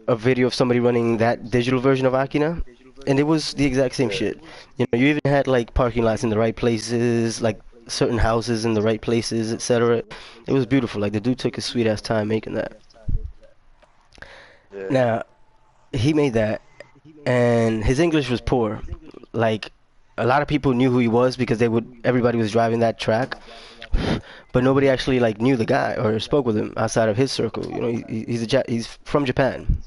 a video of somebody running that digital version of Akina, and it was the exact same yeah, shit. You know, you even had like parking lots in the right places, like certain houses in the right places, etc. It was beautiful. Like the dude took his sweet ass time making that. yeah, Now, he made that, and his English was poor. Like a lot of people knew who he was because everybody was driving that track, but nobody actually like knew the guy or spoke with him outside of his circle. You know, he's from Japan.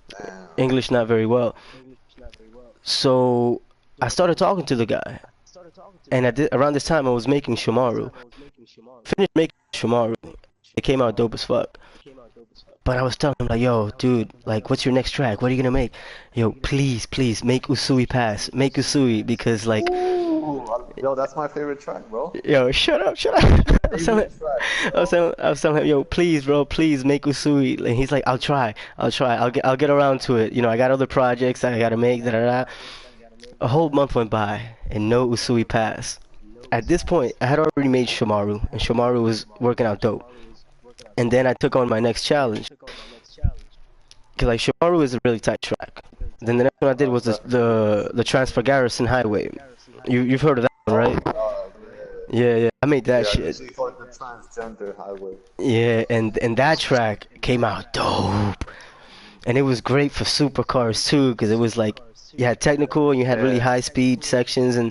damn, English not very well. So I started talking to the guy, and around this time I was making Shimaru. Finished making Shimaru. It came out dope as fuck. But I was telling him like, yo, dude, like, what's your next track? What are you gonna make? Yo, please, please, make Usui pass. Make Usui because like, ooh, yo, that's my favorite track, bro. yo, shut up, shut up. I was telling, Favorite track, I was bro. telling, I was telling him, yo, please, bro, please make Usui. And he's like, I'll try, I'll get around to it. You know, I got other projects I gotta make. Da da da. A whole month went by and no Usui pass. At this point, I had already made Shimaru, and Shimaru was working out dope. And then I took on my next challenge, cause like Shimaru is a really tight track. Then the next one I did No, was it's definitely the Transfer Garrison Highway. You've heard of that one, oh right? my god, Yeah, yeah. I made yeah. that Yeah, I shit. usually call it the transgender highway. Yeah, and that track came out dope. And it was great for supercars too, cause it was like you had technical and you had really Yeah, high speed sections, and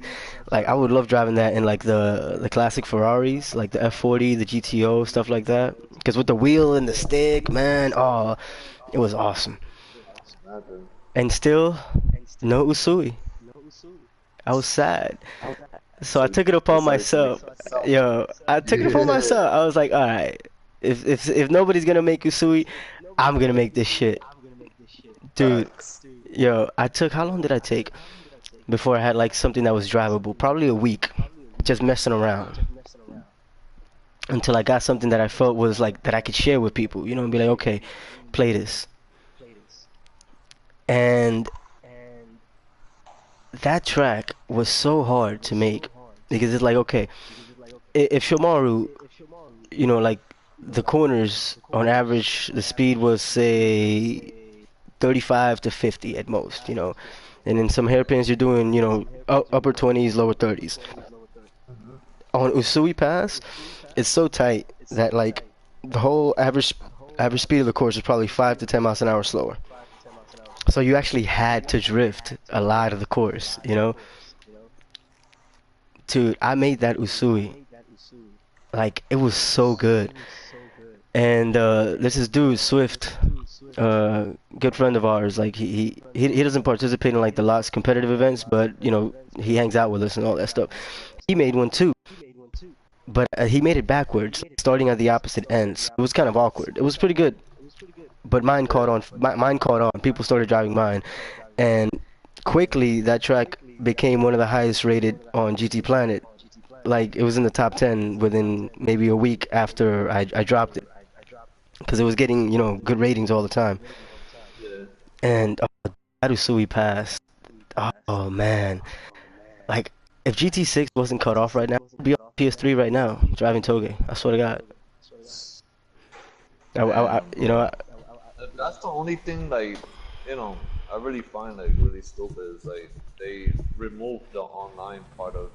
like I would love driving that in like the classic Ferraris, like the F40, the GTO, stuff like that. Cause with the wheel and the stick, man, oh, it was awesome. imagine. And still, no Usui. I was sad. So I So took it you upon decided to make myself. it yourself. Yo, I took it upon Yeah. myself. I was like, all right, if nobody's gonna make Usui, I'm gonna make this shit, dude. Facts. Yo, I took how long did I take before I had like something that was drivable? Probably a week, just messing around until I got something that I felt was like that I could share with people. You know, and be like, okay, play this. And that track was so hard to make because it's like, okay, if Shomaru, you know, like the corners on average, the speed was say 35 to 50 at most, you know, and in some hairpins you're doing, you know, upper 20s, lower 30s. Mhm. On Usui Pass, it's so tight that like the whole average speed of the course is probably 5 to 10 miles an hour slower. So you actually had to drift a lot of the course, you know. Dude, I made that Usui. Like it was so good. And there's this dude, Swift, good friend of ours. Like he doesn't participate in like the lots competitive events, but you know he hangs out with us and all that stuff. He made one too, but he made it backwards, starting at the opposite ends. It was kind of awkward. It was pretty good, but mine caught Yeah. on. Mine caught on. People started driving mine, and quickly that track became one of the highest rated on GT Planet. like it was in the top 10 within maybe a week after I dropped it because it was getting, good ratings all the time. Yeah. And Usui passed. Oh man, like if GT6 wasn't cut off right now, I'd be on PS3 right now driving Touge. I swear to God. Damn, bro. I, That's the only thing, like, I really find like really stupid is like they removed the online part of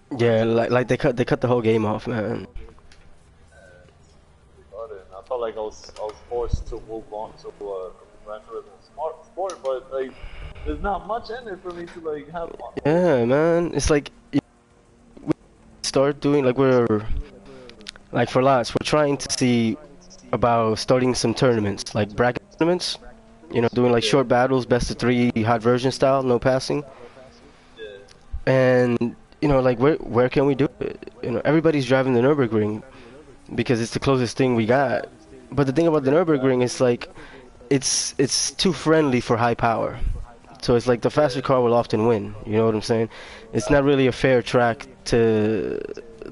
Gran yeah, like Turismo. they cut the whole game off, man. And I felt like I was forced to move on to Gran Turismo Sport, but like there's not much in it for me to like have fun with. Yeah, man. It's like we start doing like we're like for lots. We're trying to see about starting some tournaments, like bracket tournaments. Doing like Yeah, short battles, best of three, hot version style, no passing. yeah, And like where can we do it? Everybody's driving the Nürburgring because it's the closest thing we got. But the thing about the Nürburgring is like it's too friendly for high power. So it's like the faster yeah. car will often win. You know what I'm saying? It's not really a fair track to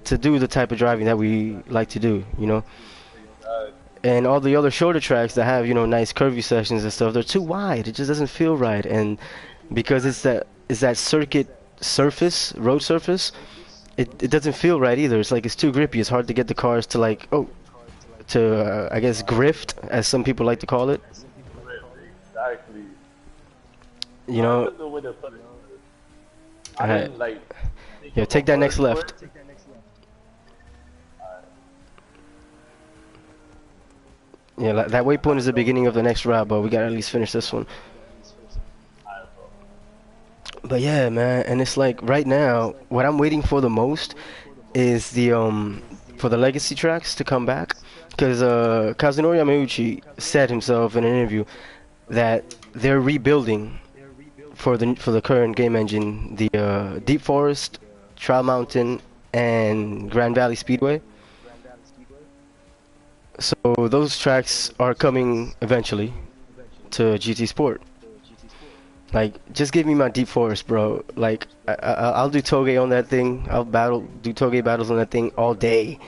do the type of driving that we like to do. Exactly. And all the other shorter tracks that have nice curvy sections and stuff, they're too wide. It just doesn't feel right. And because it's that circuit surface, road surface, it doesn't feel right either. It's like it's too grippy. It's hard to get the cars to like I guess grift, as some people like to call it. Exactly. You That's know, a good way to put it. I uh, didn't like think yeah, of a take that word next for left. it. Yeah, that waypoint is the beginning of the next route, but we gotta at least finish this one. Alright, bro. But yeah, man, and it's like right now, what I'm waiting for the most is the for the legacy tracks to come back, because Kazunori Yamauchi said himself in an interview that they're rebuilding for the current game engine the Deep Forest, Trial Mountain, and Grand Valley Speedway. So those tracks are coming eventually to GT Sport. Like, just give me my Deep Forest, bro. Like, I'll do Toge on that thing. Do Toge battles on that thing all day.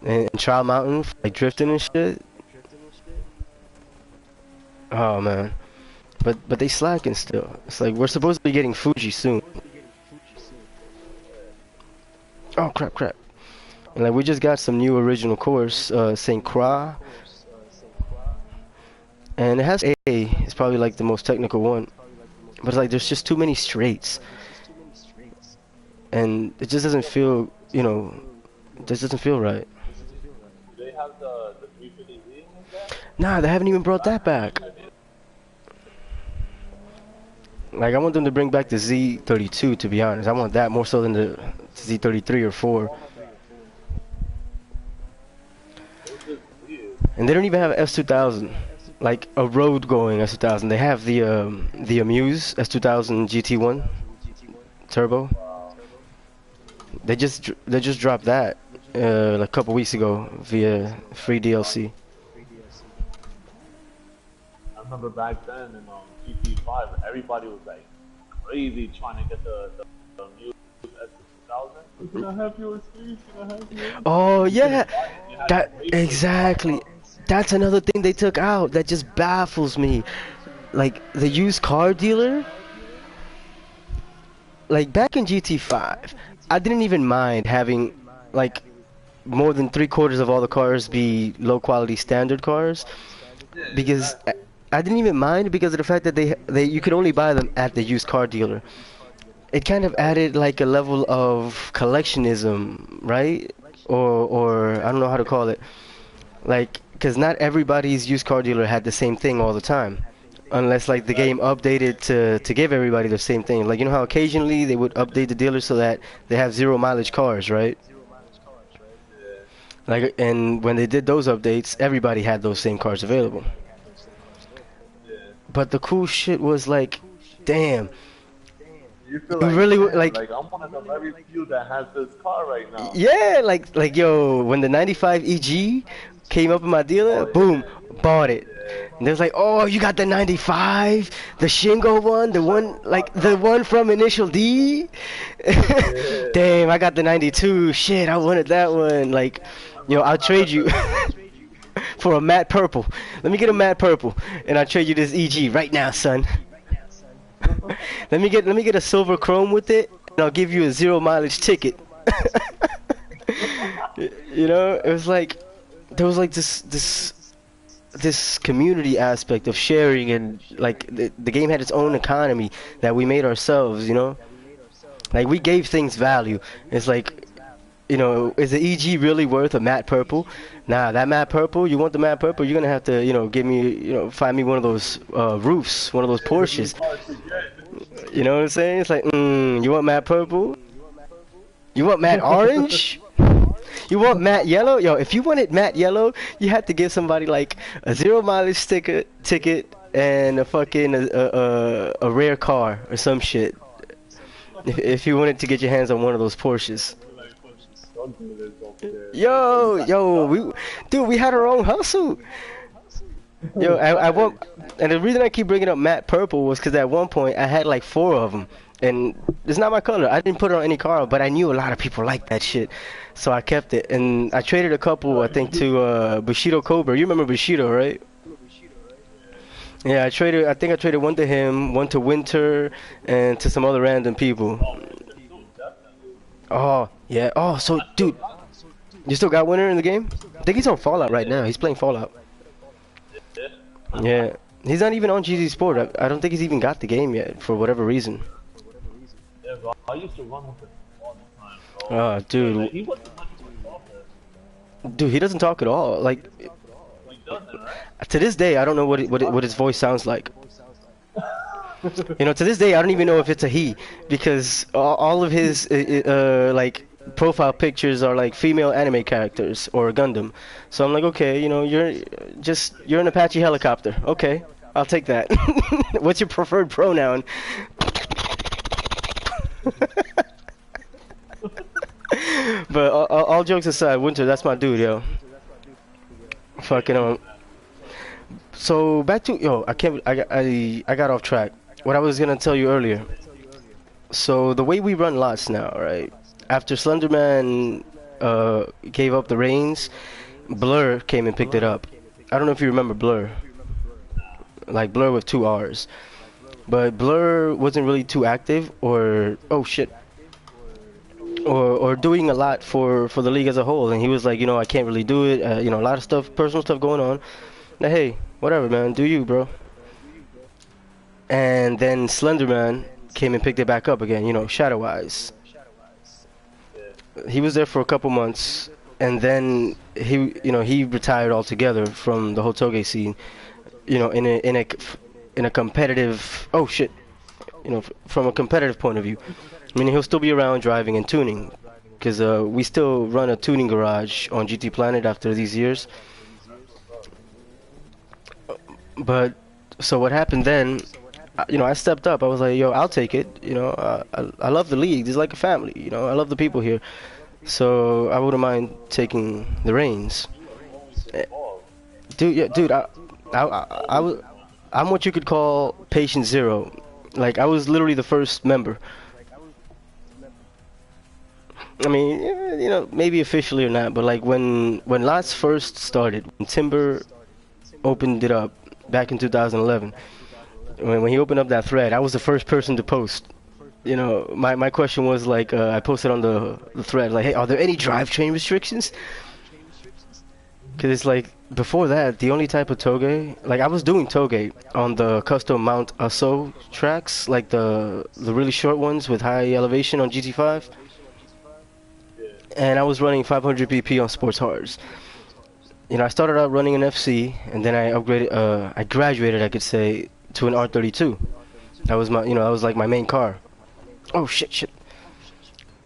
And Trial Mountain, like drifting and shit. Oh man, but they slacking still. It's like we're supposed to be getting Fuji soon. Oh crap, crap. And like we just got some new original course, Saint Croix, and it has A. It's probably like the most technical one. But it's like there's just too many straights, and it just doesn't feel, it just doesn't feel right. Do they have the 350Z in that? Nah, they haven't even brought that back. Like I want them to bring back the Z32, to be honest. I want that more so than the Z33 or 4. It's just weird. And they don't even have S2000, like a road going S2000. They have the Amuse S2000 GT1 Turbo. Wow. They just dropped that like a couple weeks ago via free DLC. I remember back then in GT5, everybody was like crazy trying to get the new S2000. Can I have yours, please? Can I have yours? Oh yeah, You had that to wait for it. exactly. That's another thing they took out that just baffles me. Like the used car dealer. Like back in GT5, I didn't even mind having like more than three-quarters of all the cars be low-quality standard cars Yeah, because exactly. I didn't even mind because of the fact that they you could only buy them at the used car dealer. It kind of added like a level of collectionism, right? Or I don't know how to call it. Like, because not everybody's used car dealer had the same thing all the time. Unless like the game Exactly. updated to give everybody the same thing. Like you know how occasionally they would update the dealer so that they have zero mileage cars, right? Yeah. Like and when they did those updates, everybody had those same cars available. Yeah. But the cool shit was like, damn, You feel you like, really damn, like like I'm one of the very few that has this car right now. yeah, like yo, when the 95 EG came up in my dealer, boom, bought it. And they was like, oh, you got the 95, the Shingo one, the one like the one from Initial D. Damn, I got the 92. Shit, I wanted that one. Like, yo, I'll trade you for a matte purple. Let me get a matte purple, and I'll trade you this EG right now, son. Let me get a silver chrome with it, and I'll give you a 0 mileage ticket. You know, it was like there was like this community aspect of sharing, and like the game had its own economy that we made ourselves. You know, like we gave things value. It's like, you know, is the EG really worth a matte purple? Nah, that matte purple, you want the matte purple, you're gonna have to, you know, give me, you know, find me one of those roofs, one of those Porsches. You know what I'm saying? It's like, you want matte purple? You want matte orange? You want matte yellow? Yo, if you wanted matte yellow, you had to give somebody like a 0 mileage ticket and a fucking a rare car or some shit. If you wanted to get your hands on one of those Porsches. Dude, we had our own hustle. Yo, I want, and the reason I keep bringing up matte purple was because at one point I had like 4 of them, and it's not my color. I didn't put it on any car, but I knew a lot of people liked that shit, so I kept it. And I traded a couple, I think, to Bushido Cobra. You remember Bushido, right? Yeah, I think I traded one to him, one to Winter, and to some other random people. Oh, yeah. Oh, so, dude, you still got Winter in the game? I think he's on Fallout right now. He's playing Fallout. Yeah. He's not even on GZ Sport. I don't think he's even got the game yet, for whatever reason. Yeah, bro. I used to run with him all the time, bro. Oh, dude. He wasn't much of a talker. Dude, he doesn't talk at all. Like, He doesn't, right? to this day, I don't know what his voice sounds like. You know, to this day, I don't even know if it's a he, because all of his like profile pictures are like female anime characters or Gundam. So I'm like, okay, you know, you're an Apache helicopter. Okay, I'll take that. What's your preferred pronoun? But all jokes aside, Winter, that's my dude, yo. Fucking So back to I got off track. What I was gonna tell you earlier. So the way we run lots now, right? After Slenderman gave up the reins, Blur came and picked it up. I don't know if you remember Blur. Like Blur with 2 R's. But Blur wasn't really too active or doing a lot for the league as a whole, and he was like, you know, I can't really do it. You know, a lot of stuff, personal stuff going on. Now, hey, whatever, man, do you, bro? And then Slenderman came and picked it back up again, you know, Shadow Eyes. He was there for a couple months, and then he retired altogether from the whole Touge scene. You know, in a competitive, you know, from a competitive point of view. I mean, he'll still be around driving and tuning, because we still run a tuning garage on GT Planet after these years. But so what happened then? You know, I stepped up. I was like, yo, I'll take it. You know, I love the league. It's like a family. You know, I love the people here. So I wouldn't mind taking the reins. Dude, I'm what you could call patient zero. Like, I was literally the first member. I mean, you know, maybe officially or not, but like when Lots first started, when Timber opened it up back in 2011, when he opened up that thread, I was the first person to post. You know, my question was like, I posted on the thread like, hey, are there any drivetrain restrictions? Because it's like, before that, the only type of Touge, like I was doing Touge on the custom Mount Aso tracks, like the really short ones with high elevation on GT5. And I was running 500 pp on sports hards. You know, I started out running an FC, and then I upgraded, I graduated, I could say, to an R32. That was my, you know, that was like my main car. Oh shit.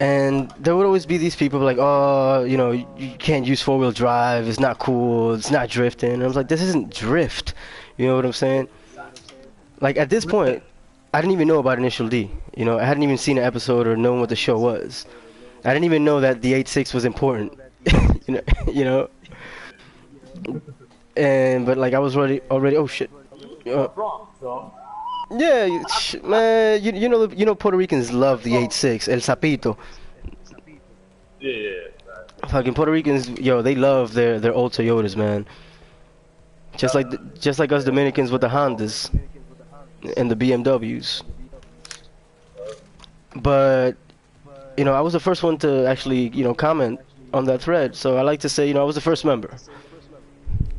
And there would always be these people like, oh, you know, you can't use 4-wheel drive, it's not cool, it's not drifting. And I was like, this isn't drift. You know what I'm saying? Like, at this point, I didn't even know about Initial D. You know, I hadn't even seen an episode or known what the show was. I didn't even know that the 8.6 was important. You know? And but like I was already. Oh shit. Uh, Bronx, so. yeah, man. You know Puerto Ricans love the 86 El Sapito. Yeah, yeah. Fucking Puerto Ricans, yo, they love their old Toyotas, man. Just like us Dominicans with the Hondas and the BMWs. But I was the first one to actually, comment on that thread. So I like to say, I was the first member.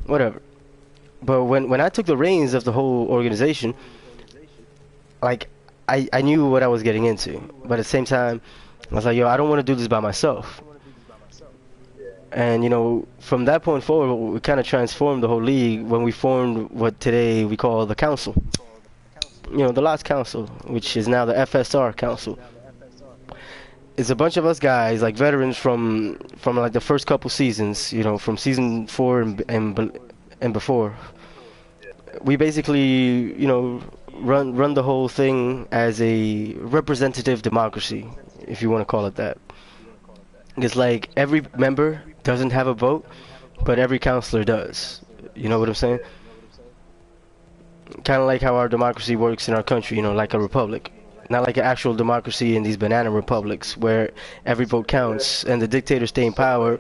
Whatever. But when I took the reins of the whole organization, like I knew what I was getting into. But at the same time, I was like, yo, I don't want to do this by myself. And from that point forward, we kind of transformed the whole league when we formed what today we call the council. The last council, which is now the FSR council. It's a bunch of us guys, like veterans from like the first couple seasons, from season 4 and before. We basically, run the whole thing as a representative democracy, if you want to call it that. It's like every member doesn't have a vote, but every counselor does. You know what I'm saying? Kind of like how our democracy works in our country, like a republic. Not like an actual democracy in these banana republics where every vote counts and the dictators stay in power.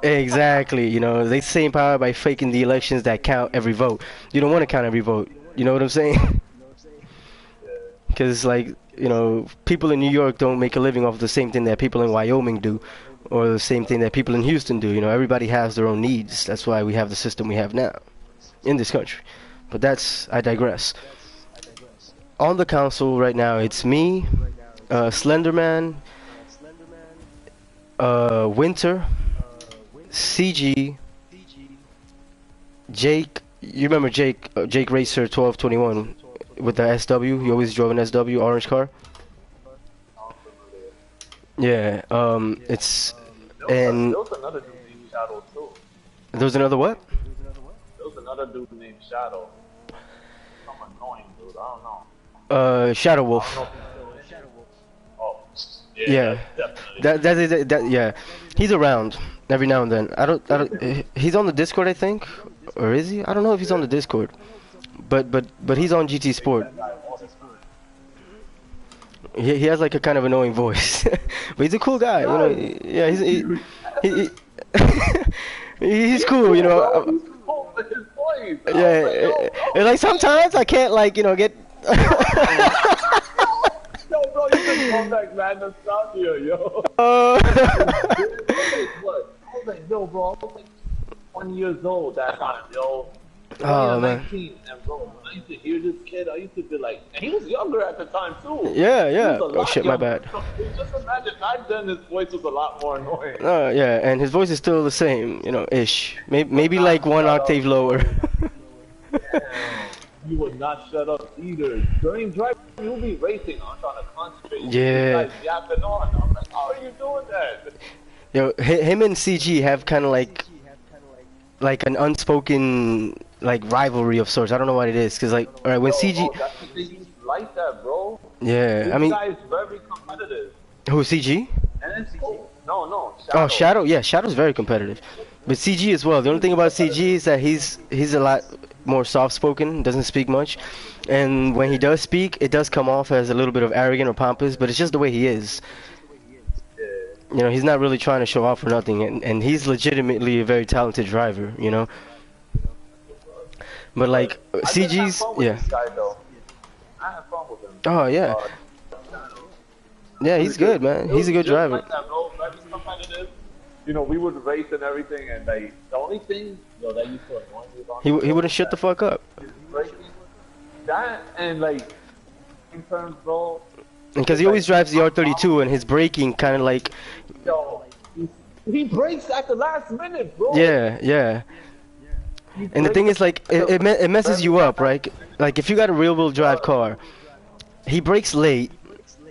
Exactly, they stay in power by faking the elections that count every vote. You don't want to count every vote. You know what I'm saying? Because, like, people in New York don't make a living off the same thing that people in Wyoming do, or the same thing that people in Houston do. Everybody has their own needs. That's why we have the system we have now in this country. But I digress. On the council right now, it's me, Slenderman, Winter, CG, Jake. You remember Jake? Jake Racer 1221 with the SW. He always drove an SW orange car. Yeah. It's and There was another dude named Shadow too. there's another what? There was another dude named Shadow. Some annoying dude. I don't know. Shadow Wolf. Oh, Yeah. definitely. That yeah. He's around every now and then. I don't. He's on the Discord, I think, or is he? I don't know if he's on the Discord. But he's on GT Sport. He has like a kind of annoying voice, but he's a cool guy. Yeah, he he's cool. Yeah, and like sometimes I can't get. Yo, bro, you just come back, man. Nostalgia, yo. What? I was like, yo, bro, I was like 20 years old that time, yo. Oh man. 19, and bro, when I used to hear this kid, I used to be like, and he was younger at the time too. Yeah. He was a Oh lot shit, my younger. bad. Just imagine back then his voice was a lot more annoying. Yeah, and his voice is still the same, ish. Maybe like one octave lower. You would not shut up either. During driving, you'll be racing. I'm trying to concentrate. Yeah. You guys yapping on. I'm like, how are you doing that? Yo, him and CG have kind of like an unspoken rivalry of sorts. I don't know what it is, cause like, all right, when CG. Bro, that's what they used to like that, bro. Yeah, This I mean, guy is very competitive. who CG? And it's cool. No, Shadow. Oh, Shadow. Yeah, Shadow's very competitive, but CG as well. The only thing about CG is that he's a lot more soft-spoken, doesn't speak much, and when he does speak, it does come off as a little bit of arrogant or pompous, but it's just the way he is. He's not really trying to show off or nothing, and he's legitimately a very talented driver, But like CG's, yeah. This guy, though. I have fun with him. Oh yeah, yeah, he's good, man. He's a good Just driver. Like that, bro. Very competitive. We would race and everything, and like the only thing, that used to annoy me about He wouldn't shut the fuck up. is braking. That and like in terms, bro. Because he always drives the R32, and his braking kind of like, Yo, he brakes at the last minute, bro. yeah. And the thing is, like, it messes you up, right? Like, if you got a rear-wheel drive car, he brakes late,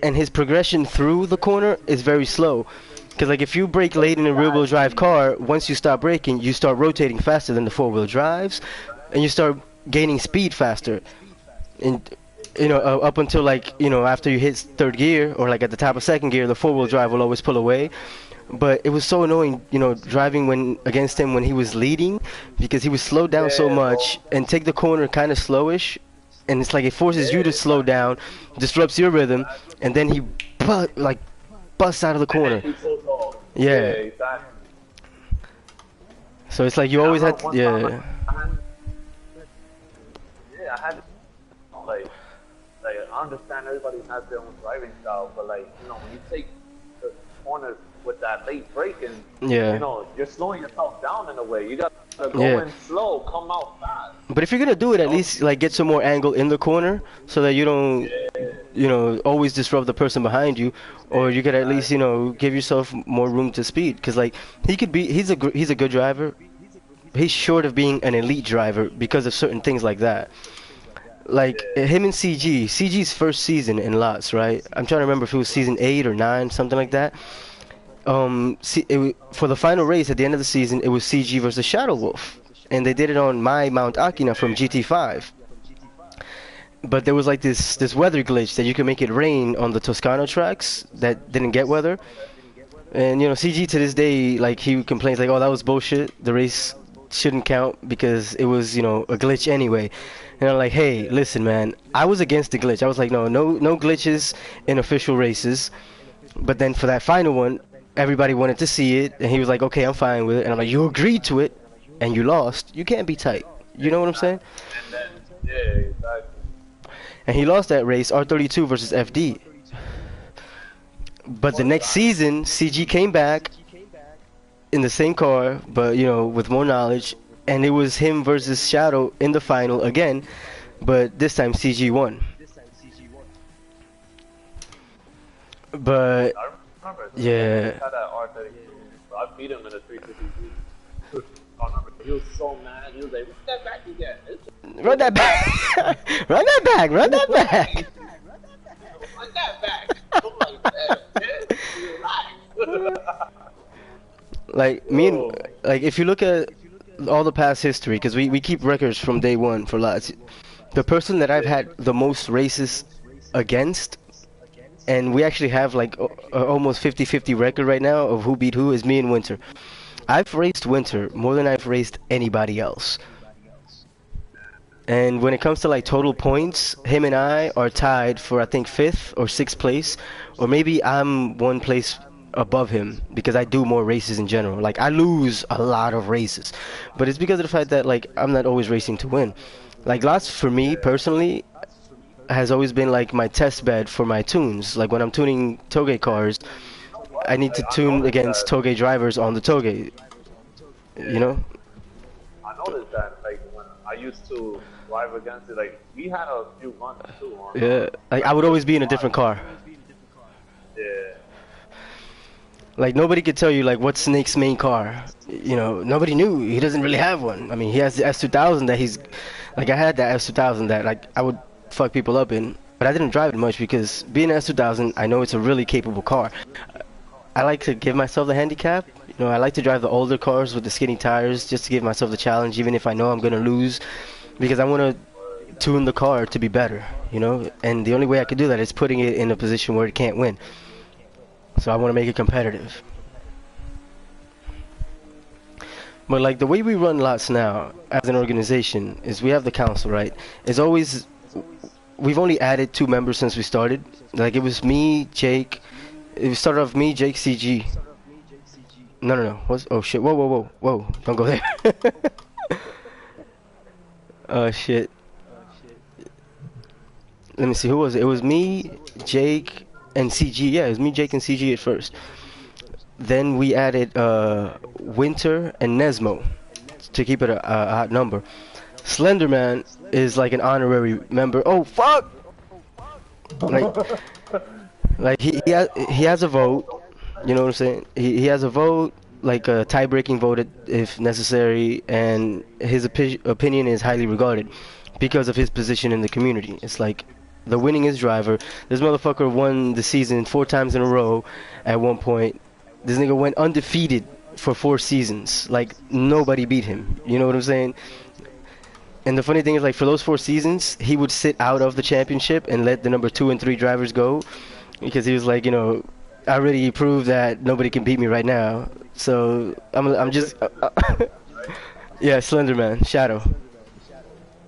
and his progression through the corner is very slow. Because, like, if you brake late in a rear-wheel drive car, once you stop braking, you start rotating faster than the four-wheel drives, and you start gaining speed faster. And, up until, like, after you hit third gear, or, like, at the top of second gear, the four-wheel drive will always pull away. But it was so annoying, you know, driving when against him when he was leading, because he would slow down so Yeah, bro. much and take the corner kind of slowish, and it's like it forces you to Yeah, slow down, disrupts your rhythm, exactly. and then he like busts out of the And then corner. he's so tall. Yeah, Yeah. exactly. So it's like you And I always had remember to, one time, yeah. I had like, I understand everybody has their own driving style, but like, when you take the corners with that late braking, Yeah. you're slowing yourself down in a way. You gotta go Yeah. in slow, come out fast. But if you're gonna do it, You at know? least like get some more angle in the corner so that you don't, you know, always disrupt the person behind you, or you could at least, you Exactly. know, give yourself more room to speed. Cause like he's a good driver. He's short of being an elite driver because of certain things like that. Like Yeah. him and CG's first season in lots, right? I'm trying to remember if it was season 8 or 9, something like that. For the final race at the end of the season, it was CG versus Shadow Wolf, and they did it on my Mount Akina from GT5. But there was like this weather glitch that you could make it rain on the Toscano tracks that didn't get weather. And you know, CG to this day, like he complains like, "Oh, that was bullshit. The race shouldn't count because it was, you know, a glitch anyway." And I'm like, "Hey, listen, man. I was against the glitch. I was like, no glitches in official races." But then for that final one, everybody wanted to see it, and he was like, "Okay, I'm fine with it." And I'm like, "You agreed to it, and you lost. You can't be tight." You know what I'm saying? And then, yeah, exactly. And he lost that race, R32 versus FD. But the One next time. season, CG came back in the same car, but you know, with more knowledge, and it was him versus Shadow in the final again, but this time CG won. But I remember he yeah, had that R32. I beat him in a 350Z. I remember he was so mad. He was like, "Run that back again." run that back, run that back, run that back. Run that back. I'm like, "Damn, man, relax." Like me and Bro, like if you look at all the past history, because we keep records from day one for lots. The person that I've yeah, had the most races against, and we actually have like almost 50-50 record right now of who beat who, is me and Winter. I've raced Winter more than I've raced anybody else. And when it comes to like total points, him and I are tied for I think fifth or sixth place, or maybe I'm one place above him because I do more races in general. Like I lose a lot of races, but it's because of the fact that like I'm not always racing to win. Like lots for me yeah. personally has always been like my test bed for my tunes. Like when I'm tuning Touge cars, You know what? I need to Like, tune against Touge drivers on the Touge. You yeah, know? I noticed that. Like when I used to drive against it, like we had a few runs too on Yeah. Like I like would always be in a PS5. different car. Yeah, Like nobody could tell you like what's Snake's main car. You know, nobody knew. He doesn't really have one. I mean, he has the S2000 that he's like I had that S2000 that like I would fuck people up in, but I didn't drive it much because being an S2000, I know it's a really capable car. I like to give myself the handicap. You know, I like to drive the older cars with the skinny tires just to give myself the challenge, even if I know I'm gonna lose, because I want to tune the car to be better. You know, and the only way I could do that is putting it in a position where it can't win. So I want to make it competitive. But like the way we run lots now as an organization is we have the council, right? It's always we've only added 2 members since we started. Like it was me, Jake. It started off me, Jake, CG. No. What's oh shit? Whoa! Don't go there. Oh shit. Let me see. Who was it? It was me, Jake, and CG. Yeah, it was me, Jake, and CG at first. Then we added Winter and Nesmo to keep it a odd number. Slenderman is like an honorary member. Oh fuck! Like he has a vote. You know what I'm saying? He has a vote, like a tie-breaking vote if necessary, and his opinion is highly regarded because of his position in the community. It's like the winningest driver. This motherfucker won the season 4 times in a row. At one point, this nigga went undefeated for 4 seasons. Like nobody beat him. You know what I'm saying? And the funny thing is, like for those 4 seasons, he would sit out of the championship and let the number 2 and 3 drivers go, because he was like, you know, I already proved that nobody can beat me right now. So I'm just yeah, Slender Man, Shadow.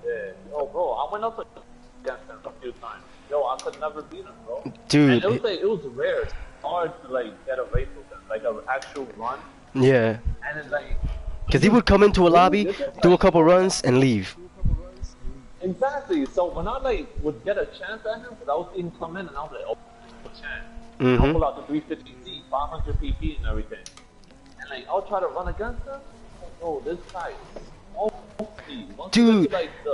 Yeah. Yo, bro, I went up against him a few times. Yo, I could never beat him, bro. And Dude, it was rare. It's hard to like get a race with him, like an actual run. yeah. And it's like, Because he would come into a lobby, do a couple runs, and leave. exactly. So when I like would get a chance at him, because I would see him come in, and I was like, oh, a chance. Mm-hmm. I'll pull out the 350Z, 500 PP, and everything. And like I'll try to run against him. Like, oh, this guy. Dude,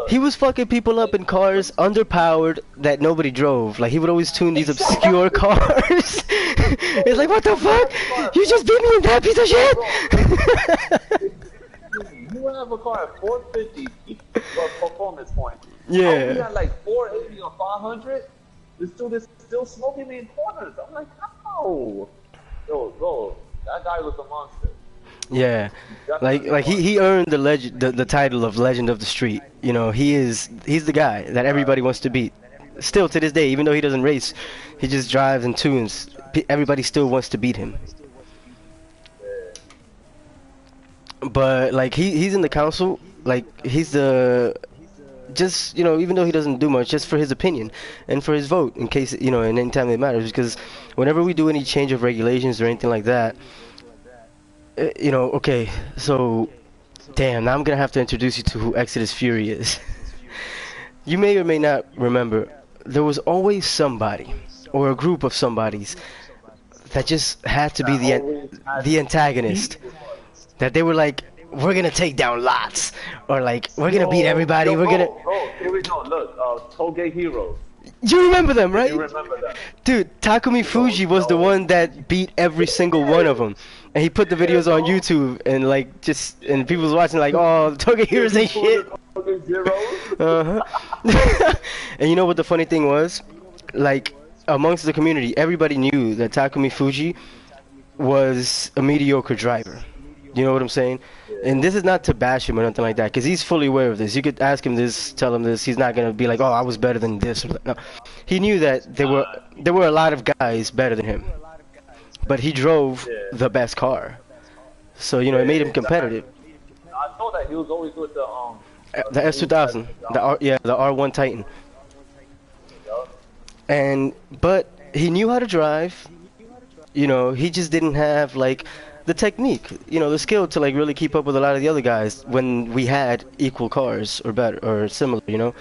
he was fucking people up in cars, underpowered, that nobody drove. Like, he would always tune these obscure cars. It's like, what the fuck? You just beat me in that piece of shit! You would have a car at 450 performance points. Yeah. I'll be at like 480 or 500. This dude is still smoking me in corners. I'm like, how? Yo, bro, that guy was a monster. Yeah, like he earned the legend, the title of Legend of the Street. You know, he's the guy that everybody wants to beat. Still to this day, even though he doesn't race, he just drives and tunes. Everybody still wants to beat him. But like he's in the council, like he's the just, you know, even though he doesn't do much, just for his opinion and for his vote, in case, you know, in any time it matters. Because whenever we do any change of regulations or anything like that. You know, okay, so, damn, now I'm gonna have to introduce you to who Exodus Fury is. You may or may not remember, there was always somebody, or a group of somebodies, that just had to be the antagonist. That they were like, we're gonna take down lots, or like, we're gonna beat everybody, we're gonna... Bro, here we go, look, Touge Heroes. You remember them, right? You remember them. Dude, Takumi Fuji was the one that beat every single one of them. And he put the videos on YouTube, and like and people was watching like, oh, Touge Heroes ain't shit. Uh-huh. And you know what the funny thing was? Like, amongst the community, everybody knew that Takumi Fuji was a mediocre driver. You know what I'm saying? And this is not to bash him or nothing like that, because he's fully aware of this. You could ask him this, tell him this. He's not gonna be like, oh, I was better than this. Or that. No, he knew that there were a lot of guys better than him. But he drove the best car, so you know it made him competitive. I saw that he was always with the S2000, the R1 Titan. But he knew how to drive. You know, he just didn't have like the technique, you know, the skill to like really keep up with a lot of the other guys when we had equal cars or better or similar, you know.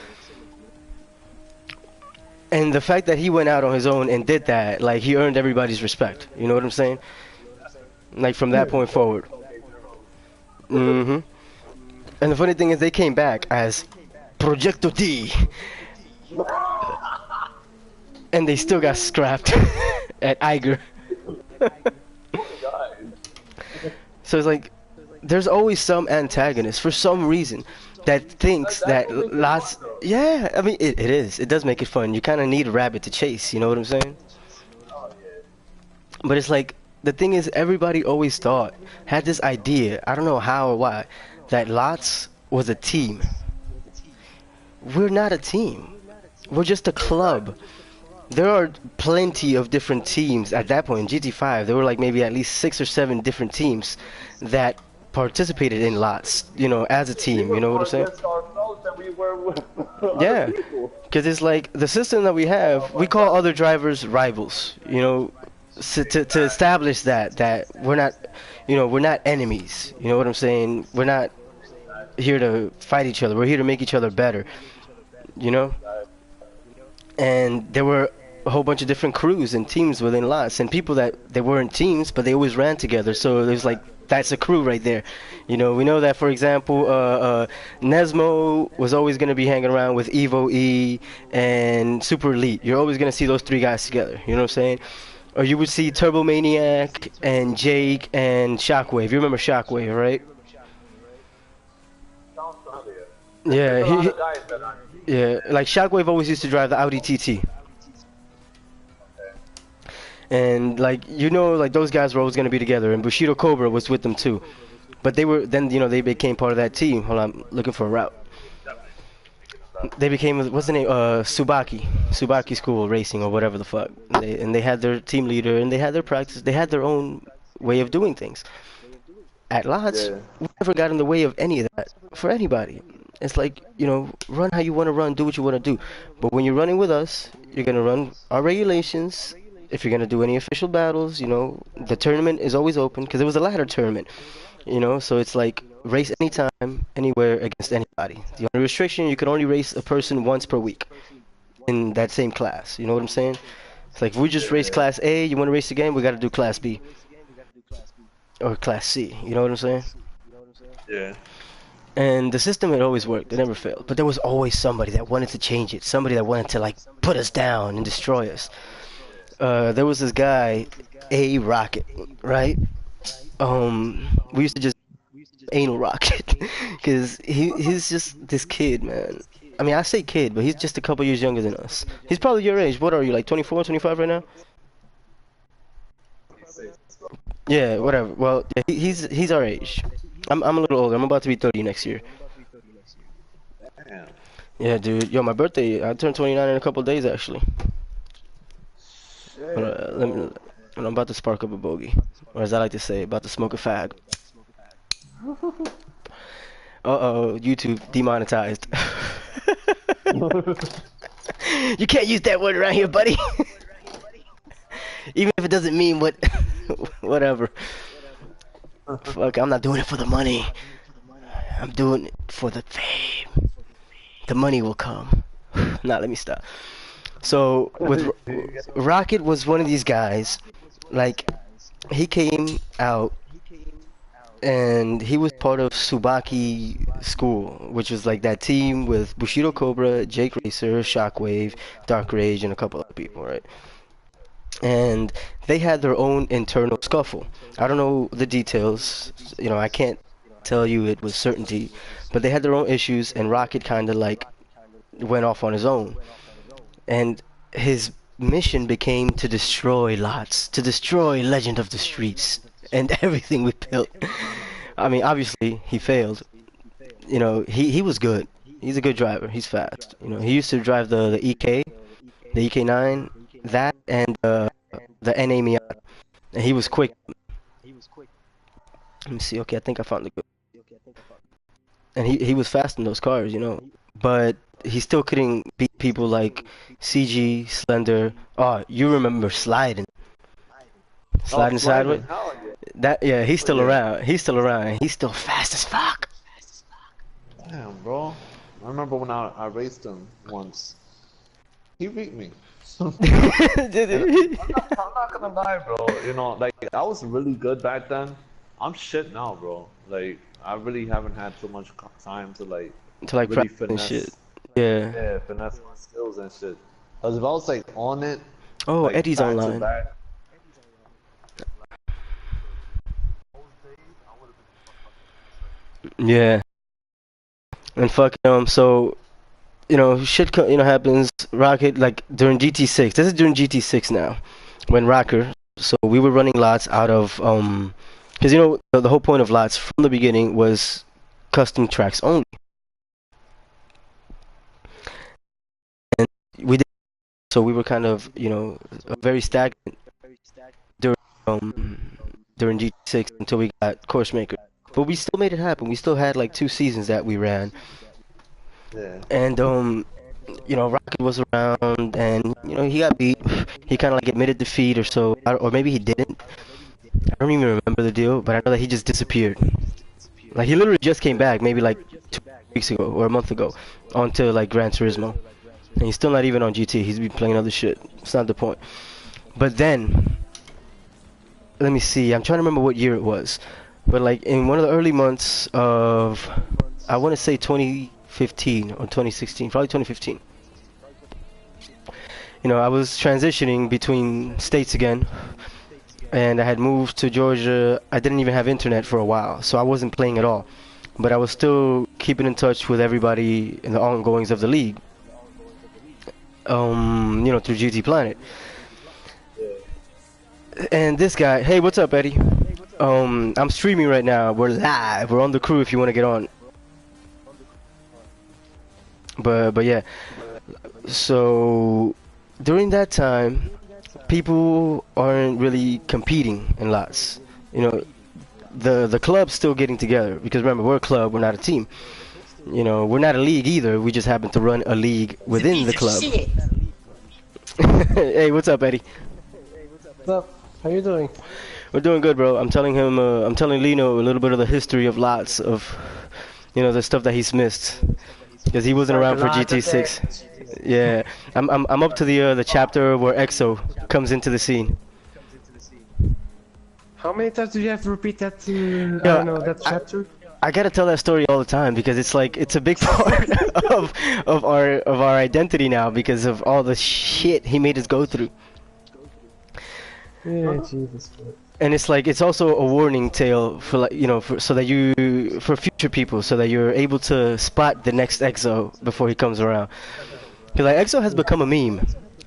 And the fact that he went out on his own and did that, like, he earned everybody's respect. You know what I'm saying? Like, from that point forward. Mm-hmm. And the funny thing is, they came back as Progetto D. And they still got scrapped at Iger. So it's like, there's always some antagonist, for some reason, that thinks that lots... Yeah, I mean, it is. It does make it fun. You kind of need a rabbit to chase, you know what I'm saying? But it's like, the thing is, everybody always thought, had this idea, I don't know how or why, that Lots was a team. We're not a team. We're just a club. There are plenty of different teams at that point in GT5. There were like maybe at least 6 or 7 different teams that participated in Lots, you know, as a team, you know what I'm saying? Yeah, because it's like the system that we have, we call other drivers rivals, you know, to establish that we're not, you know, we're not enemies, you know what I'm saying? We're not here to fight each other, we're here to make each other better, you know? And there were a whole bunch of different crews and teams within Lots, and people that they weren't teams, but they always ran together, so there's like, that's a crew right there. You know, we know that, for example, Nesmo was always going to be hanging around with Evo E and Super Elite. You're always going to see those 3 guys together, you know what I'm saying? Or you would see Turbo Maniac and Jake and Shockwave. You remember Shockwave, right? Yeah, yeah, like Shockwave always used to drive the Audi TT. And like, you know, like those guys were always going to be together, and Bushido Cobra was with them too. But they were, then, you know, they became part of that team. Hold on, I'm looking for a route. They became what's the name? Subaki School Racing or whatever the fuck. And they had their team leader and they had their practice. They had their own way of doing things. At Lots, Yeah. we never got in the way of any of that for anybody. It's like, run how you want to run, do what you want to do. But when you're running with us, you're going to run our regulations. If you're going to do any official battles, the tournament is always open because it was a ladder tournament, so it's like race anytime, anywhere against anybody. The only restriction, you can only race a person once per week in that same class. You know what I'm saying? It's like if we just race class A, you want to race again, we got to do class B or class C. You know what I'm saying? Yeah. And the system had always worked. It never failed. But there was always somebody that wanted to change it. Somebody that wanted to like put us down and destroy us. There was this guy, A Rocket, right? We used to just anal rocket because he's just this kid, man. I mean, I say kid, but he's just a couple years younger than us. He's probably your age. What are you, like 24, 25 right now? Yeah, whatever. Well, yeah, he's our age. I'm a little older. I'm about to be 30 next year. Damn. Yeah, dude. Yo, my birthday. I turned 29 in a couple days, actually. And I'm about to spark up a bogey, or as I like to say, about to smoke a fag. Uh-oh, YouTube demonetized. You can't use that word around here, buddy. Even if it doesn't mean whatever. Fuck, I'm not doing it for the money. I'm doing it for the fame. The money will come. Nah, let me stop. So, with Rocket was one of these guys, like, he came out and he was part of Tsubaki School, which was like that team with Bushido Cobra, Jake Racer, Shockwave, Dark Rage, and a couple other people, right? And they had their own internal scuffle. I don't know the details, I can't tell you it with certainty, but they had their own issues, and Rocket kind of like went off on his own. And his mission became to destroy Lots, to destroy Legend of the Streets, and everything we built. I mean, obviously, he failed. He was good. He's a good driver. He's fast. He used to drive the EK, the EK9, that, and the NA Miata. And he was quick. Let me see. Okay, I think I found the good. And he was fast in those cars, But he still couldn't beat people like CG, Slender. Oh, you remember Sliding. Sliding sideways. Yeah, he's still around. He's still around. He's still fast as fuck. Damn, bro. I remember when I raced him once. He beat me. I'm not gonna lie, bro. Like I was really good back then. I'm shit now, bro. Like I really haven't had too much time to really practice finesse. And shit. Yeah. Yeah, finesse my skills and shit. Cause if I was like on it. Oh, like, Eddie's online. Yeah. And fuck so shit happens. Rocket, like during GT6. This is during GT6 now, when Rocker. So we were running Lots out of because the whole point of Lots from the beginning was custom tracks only. And we did, so we were kind of very stagnant during GT6 until we got Course Maker. But we still made it happen. We still had like 2 seasons that we ran. Yeah. And Rocket was around, and he got beat. He kind of like admitted defeat or so, or maybe he didn't. I don't even remember the deal, but I know that he just disappeared. Like he literally just came back, maybe like 2 weeks ago or a month ago, onto like Gran Turismo, and he's still not even on GT. He's been playing other shit. It's not the point. But then, let me see. I'm trying to remember what year it was, but like in one of the early months of, I want to say 2015 or 2016, probably 2015. I was transitioning between states again, and I had moved to Georgia. I didn't even have internet for a while, so I wasn't playing at all. But I was still keeping in touch with everybody in the ongoings of the league, through GT Planet. And this guy, hey, what's up, Eddie? I'm streaming right now. We're live. We're on the crew if you want to get on. But yeah. So during that time, people aren't really competing in lots. You know, the club's still getting together because remember we're a club, we're not a team. You know, we're not a league either. We just happen to run a league within the club. Hey, what's up, Eddie? What's up? How you doing? We're doing good, bro. I'm telling him, I'm telling Lino a little bit of the history of lots of, you know, the stuff that he's missed, because he wasn't around for GT6. Yeah, I'm up to the chapter where EXO comes into the scene. How many times do you have to repeat that? I Yeah, don't know that chapter. I gotta tell that story all the time because it's like it's a big part of our identity now because of all the shit he made us go through. Yeah, Jesus. And it's like it's also a warning tale for like you know so that you for future people so that you're able to spot the next EXO before he comes around. Cause like EXO has become a meme,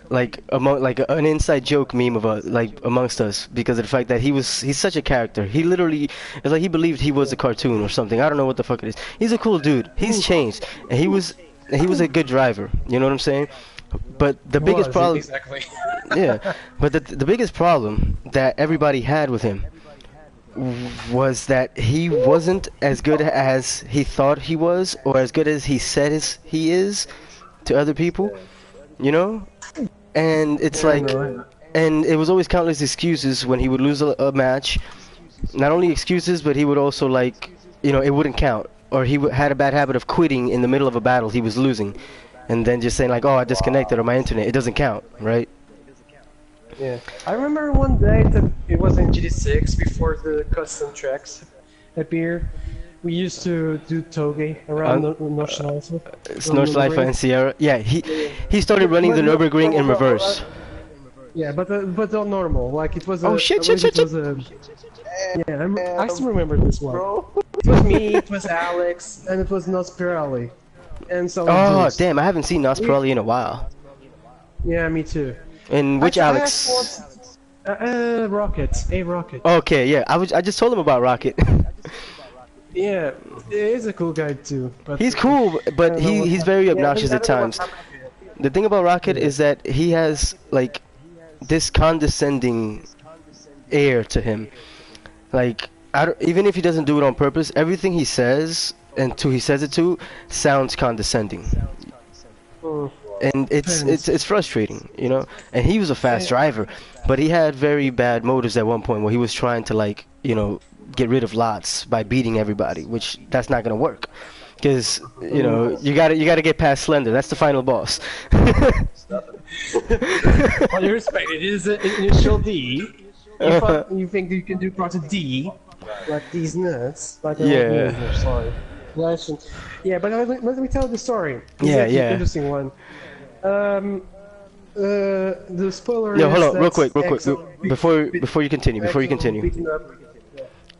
like among like an inside joke meme of like amongst us because of the fact that he's such a character. He literally it's like he believed he was a cartoon or something. I don't know what the fuck it is. He's a cool dude. He's changed and he was a good driver. You know what I'm saying? But the biggest problem, Exactly. yeah. But the biggest problem that everybody had with him was that he wasn't as good as he thought he was, or as good as he said he is to other people. You know, and it's like, and it was always countless excuses when he would lose a match. Not only excuses, but he would also like, you know, it wouldn't count, or he had a bad habit of quitting in the middle of a battle he was losing. And then just saying like, oh, I disconnected or my internet, it doesn't count, right? Yeah. I remember one day that it was in GT6 before the custom tracks appeared. We used to do Touge around Nordschleife. Nordschleife and Sierra. Yeah, he started running the Nürburgring in reverse. Yeah, but on normal, like it was. Oh shit! Yeah, I still remember this one. It was me, it was Alex, and it was Nos Pirelli. And so. Oh damn! I haven't seen Nos Pirelli in a while. Yeah, me too. And which Alex? Rocket. Rocket. Okay, yeah. I just told him about Rocket. Yeah, he's a cool guy too. But he's cool, but he's very obnoxious at times. The thing about Rocket is that he has like this condescending air to him. Like even if he doesn't do it on purpose, everything he says and he says it to sounds condescending. And it's frustrating, you know. And he was a fast driver, but he had very bad motives at one point where he was trying to like, you know, get rid of lots by beating everybody, which that's not gonna work, because you know you gotta get past Slender. That's the final boss. All due respect, it is an initial D. You think you can do Proto D, like these nuts? Like yeah. Sorry. Yeah, but let me tell the story. Yeah, it's yeah. Interesting one. The spoiler. No, hold is on, real quick. EXO Before you continue. beaten up.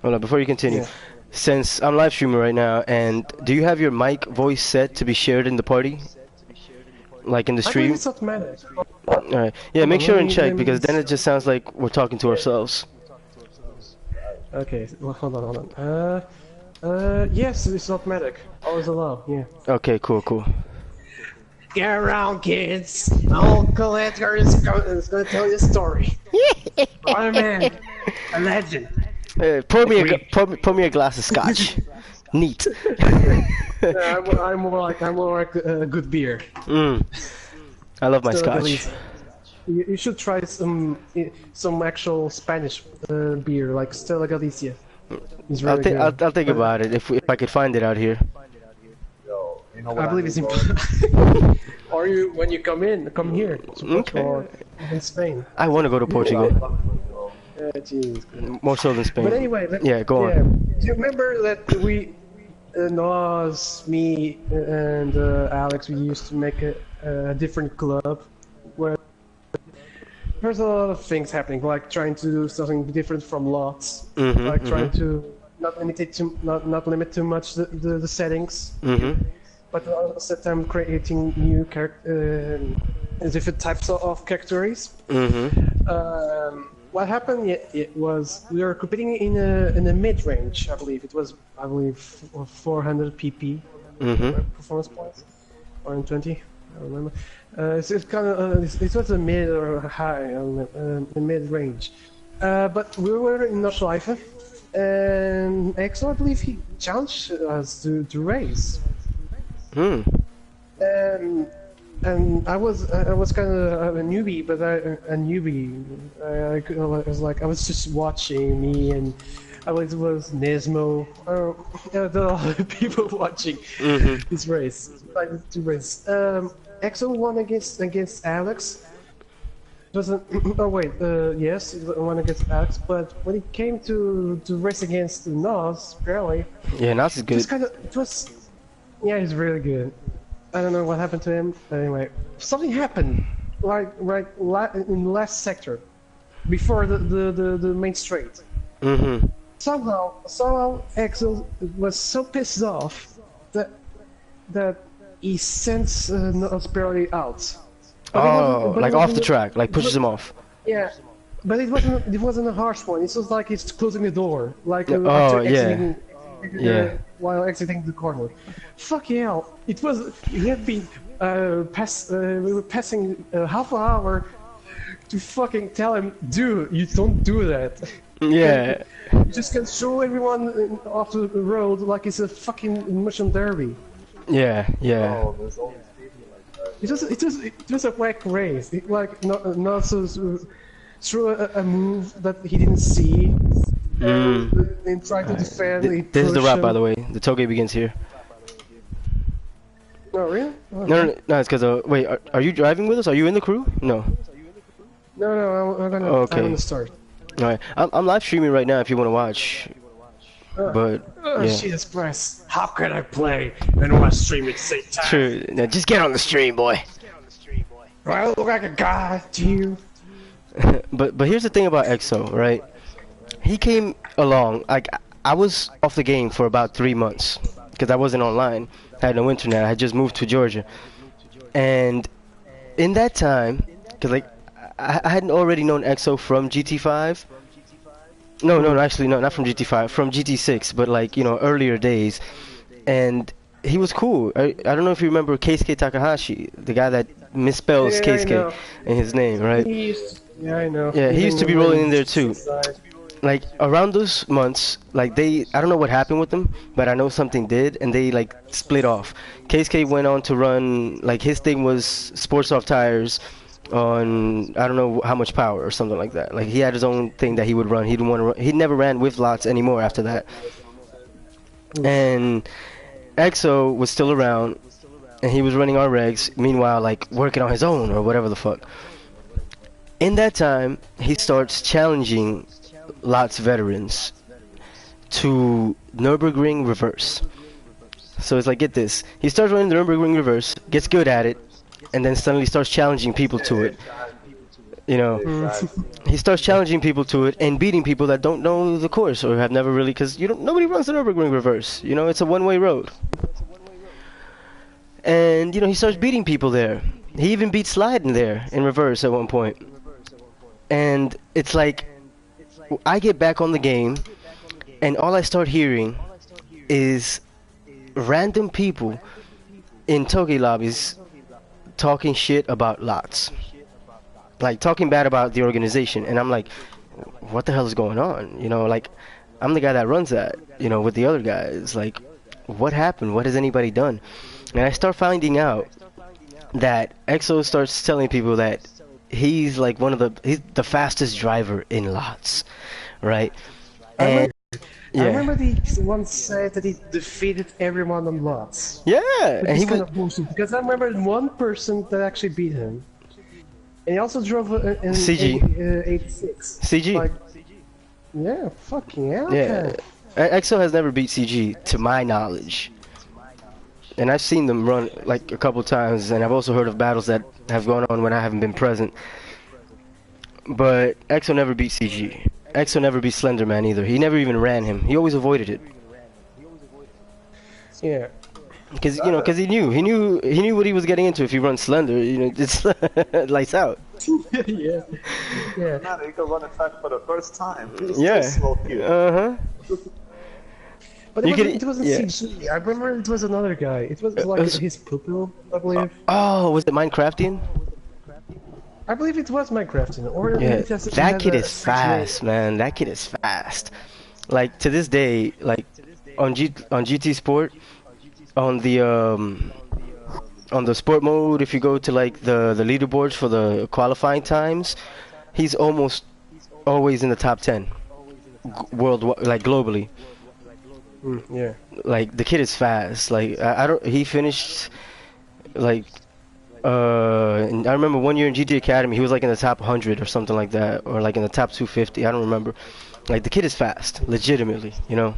Hold on, before you continue. Yeah. Since I'm live streaming right now, and do you have your mic voice set to be shared in the party? Like in the I stream? believe it's automatic. Alright. Yeah, make sure and check, because then it just sounds like we're talking to ourselves. Okay, well, hold on. Yes, it's automatic. Always allow, yeah. Okay, cool. Get around, kids. Uncle Edgar is going to tell you a story. What a man. A legend. Pour me a glass of scotch. Neat. I'm more like a good beer. I love my Stella scotch. Galicia. You should try some actual Spanish beer, like Stella Galicia. It's really good. I'll think about it if I could find it out here. Yo, you know I what believe it's in. Or when you come here. Okay. Or in Spain. I want to go to Portugal. Jeez. More so than Spain. But anyway, yeah, go on. Do you remember that we, Nos, me, and Alex, we used to make a different club where there's a lot of things happening, like trying to do something different from lots, like trying to not limit too much the settings, but at the same time creating new different types of characters. What happened? It was we were competing in a mid range. I believe 400 pp performance points. 120. I don't remember. It's kind of it was a mid or high, the mid range. But we were in Nordschleife, and Exo, I believe he challenged us to race. Hmm. And I was kind of a newbie, but I was just watching me, and I was Nesmo, the other people watching this race, like the race. Exo won against Alex. It wasn't. Oh wait, yes, it won against Alex. But when it came to race against Nas, barely. Yeah, Nas is good. It was. Yeah, he's really good. I don't know what happened to him. Anyway, something happened, like in the last sector, before the main straight. Mm-hmm. Somehow, Exo was so pissed off that he sends Nos barely out. Oh, like off the track, like pushes him off. Yeah, but it wasn't a harsh one. It was like he's closing the door, like Oh, after yeah. exiting, Yeah. while exiting the corner. Fuck yeah! It was. He had been we were passing half an hour to fucking tell him, dude, you don't do that. Yeah. You just can show everyone off the road like it's a fucking mushroom derby. Yeah. Yeah. Oh, there's always people like that. It was a whack race. Narsos threw a move that he didn't see and tried to defend. This is the rap, by the way. The Touge begins here. Oh, really? Oh, No, it's because, wait, are you driving with us? Are you in the crew? No. No, I'm gonna start. Alright, I'm live streaming right now if you want to watch. But, Oh, yeah. Jesus Christ. How can I play and want to stream at the same time? True. Now, just get on the stream, boy. Do I look like a guy to you? But here's the thing about EXO, right? He came along, like, I was off the game for about 3 months. Because I wasn't online. I had no internet. I had just moved to Georgia. And in that time, because, like, I hadn't already known EXO from GT5. No, actually, no, not from GT5, from GT6, but like, you know, earlier days. And he was cool. I don't know if you remember Keisuke Takahashi, the guy that misspells Yeah, I Keisuke know. in his name, right? Yeah, I know. Yeah, he used to be rolling in there too. Inside. Like, around those months, like, I don't know what happened with them, but I know something did, and they, like, split off. Keisuke went on to run, like, his thing was sports off tires on, I don't know how much power or something like that. Like, he had his own thing that he would run. He didn't want to run. He never ran with lots anymore after that. And EXO was still around, and he was running our regs, meanwhile, like, working on his own or whatever the fuck. In that time, he starts challenging lots veterans to Nürburgring reverse. So it's like, get this. He starts running the Nürburgring reverse, gets good at it, and then suddenly starts challenging people to it. You know, he starts challenging people to it and beating people that don't know the course or have never really, because nobody runs the Nürburgring reverse. You know, it's a one-way road. And he starts beating people there. He even beat Sliden there in reverse at one point. And it's like, I get back on the game, and all I start hearing is random people in Touge lobbies talking shit about lots. Like, talking bad about the organization. And I'm like, what the hell is going on? Like, I'm the guy that runs that, with the other guys. Like, what happened? What has anybody done? And I start finding out that EXO starts telling people that he's like he's the fastest driver in lots, right? And I remember he once said that he defeated everyone on lots. Yeah, Which and is he kind was of bullshit, because I remember one person that actually beat him. And he also drove in CG. 86. CG. Like, yeah, fucking hell. Yeah, EXO has never beat CG to my knowledge. And I've seen them run like a couple times, and I've also heard of battles that have gone on when I haven't been present. But EXO never beat CG. EXO never beat Slenderman either. He never even ran him. He always avoided it. Yeah. Because he knew what he was getting into if he runs Slender. It's lights out. Yeah. Yeah. Man, he could run a track for the first time. He's Yeah. so smoky. Uh huh. But You could, it wasn't yeah. CG. I remember it was another guy. It was like was- his pupil, I believe. Oh, was it Minecraftian? I believe it was Minecrafting, or Yeah, it that has kid a is strange name. fast, man. That kid is fast. Like to this day, like on GT Sport, on the sport mode, if you go to like the leaderboards for the qualifying times, he's almost always in the top 10 world, like globally. Yeah. Like the kid is fast. Like I don't. He finished like and I remember one year in GT Academy, he was like in the top 100 or something like that, or like in the top 250. I don't remember. Like the kid is fast, legitimately. You know.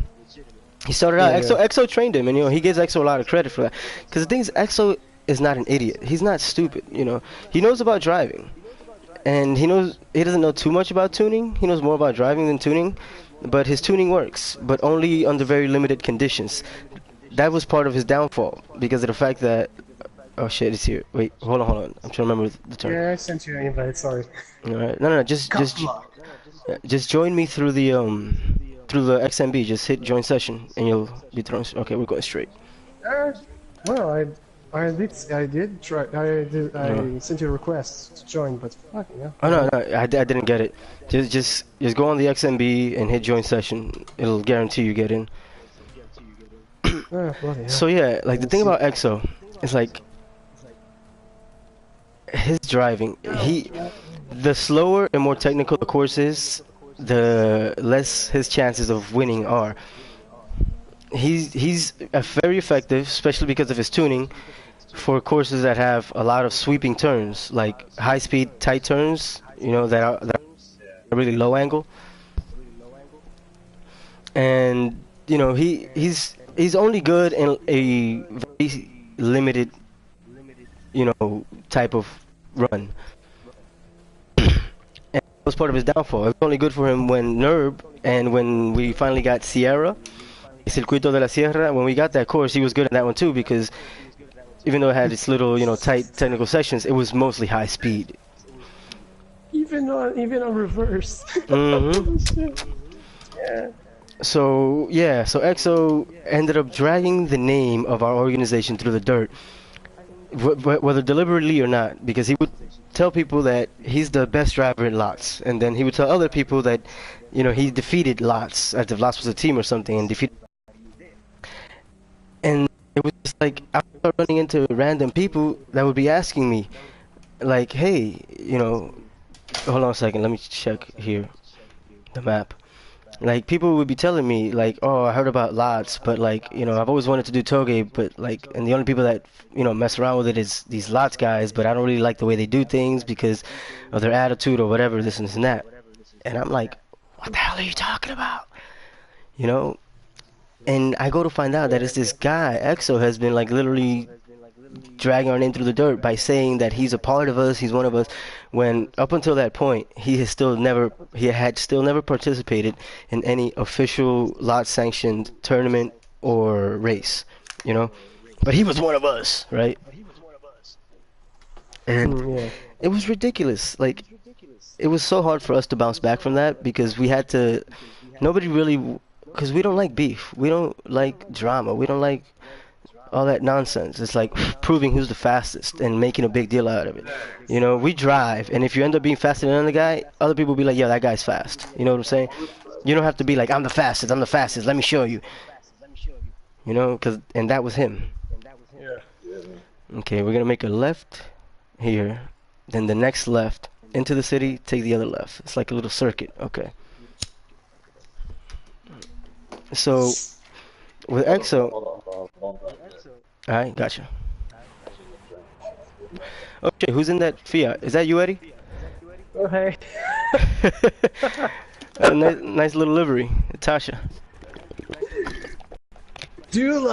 He started out. Yeah, yeah. EXO trained him, and you know he gives EXO a lot of credit for that. Because the thing is, EXO is not an idiot. He's not stupid. You know, he knows about driving, and he doesn't know too much about tuning. He knows more about driving than tuning, but his tuning works, but only under very limited conditions. That was part of his downfall because of the fact that oh shit, it's here. Wait, hold on. I'm trying to remember the term. Yeah, I sent you an invite. Sorry. All right, no, just join me through the XMB. Just hit join session, and you'll be thrown. Okay, we're going straight. Well, I did try. I sent you a request to join, but fuck yeah. Oh no, I didn't get it. Just go on the XMB and hit join session. It'll guarantee you get in. Bloody hell. So yeah, like the thing about EXO is like his driving. The slower and more technical the course is, the less his chances of winning are. He's very effective, especially because of his tuning, for courses that have a lot of sweeping turns, like high-speed tight turns. You know that are really low angle. And you know he's only good in a very limited, you know, type of run. And that was part of his downfall. It was only good for him when NERB and when we finally got Sierra, Circuito de la Sierra. When we got that course, he was good in that one too because even though it had its little, you know, tight technical sections, it was mostly high speed. Even on reverse. Yeah. So yeah, so EXO ended up dragging the name of our organization through the dirt, whether deliberately or not, because he would tell people that he's the best driver in Lots, and then he would tell other people that, you know, he defeated Lots, as if Lots was a team or something, and defeated. And it was just like I would start running into random people that would be asking me, like, hey, you know, hold on a second, let me check here, the map. Like people would be telling me like, oh, I heard about Lots, but like, you know, I've always wanted to do Touge, but like, and the only people that, you know, mess around with it is these Lots guys, but I don't really like the way they do things because of their attitude or whatever, this and this and that. And I'm like, what the hell are you talking about? You know? And I go to find out that it's this guy, EXO, has been like literally dragging our name through the dirt by saying that he's a part of us, he's one of us, when up until that point he had still never participated in any official lot sanctioned tournament or race, you know, but he was one of us, right? And Yeah. it was ridiculous. Like it was so hard for us to bounce back from that because we had to, nobody really, because we don't like beef, we don't like drama, we don't like all that nonsense. It's like proving who's the fastest and making a big deal out of it. You know, we drive, and if you end up being faster than another guy, other people will be like, yeah, that guy's fast. You know what I'm saying? You don't have to be like, I'm the fastest, let me show you. You know, and that was him. Yeah. Okay, we're gonna make a left here, then the next left into the city, take the other left. It's like a little circuit. Okay. So with EXO, alright, gotcha. Okay, who's in that Fiat? Is that you, Eddie? Oh hey. Nice little livery, Tasha. Do you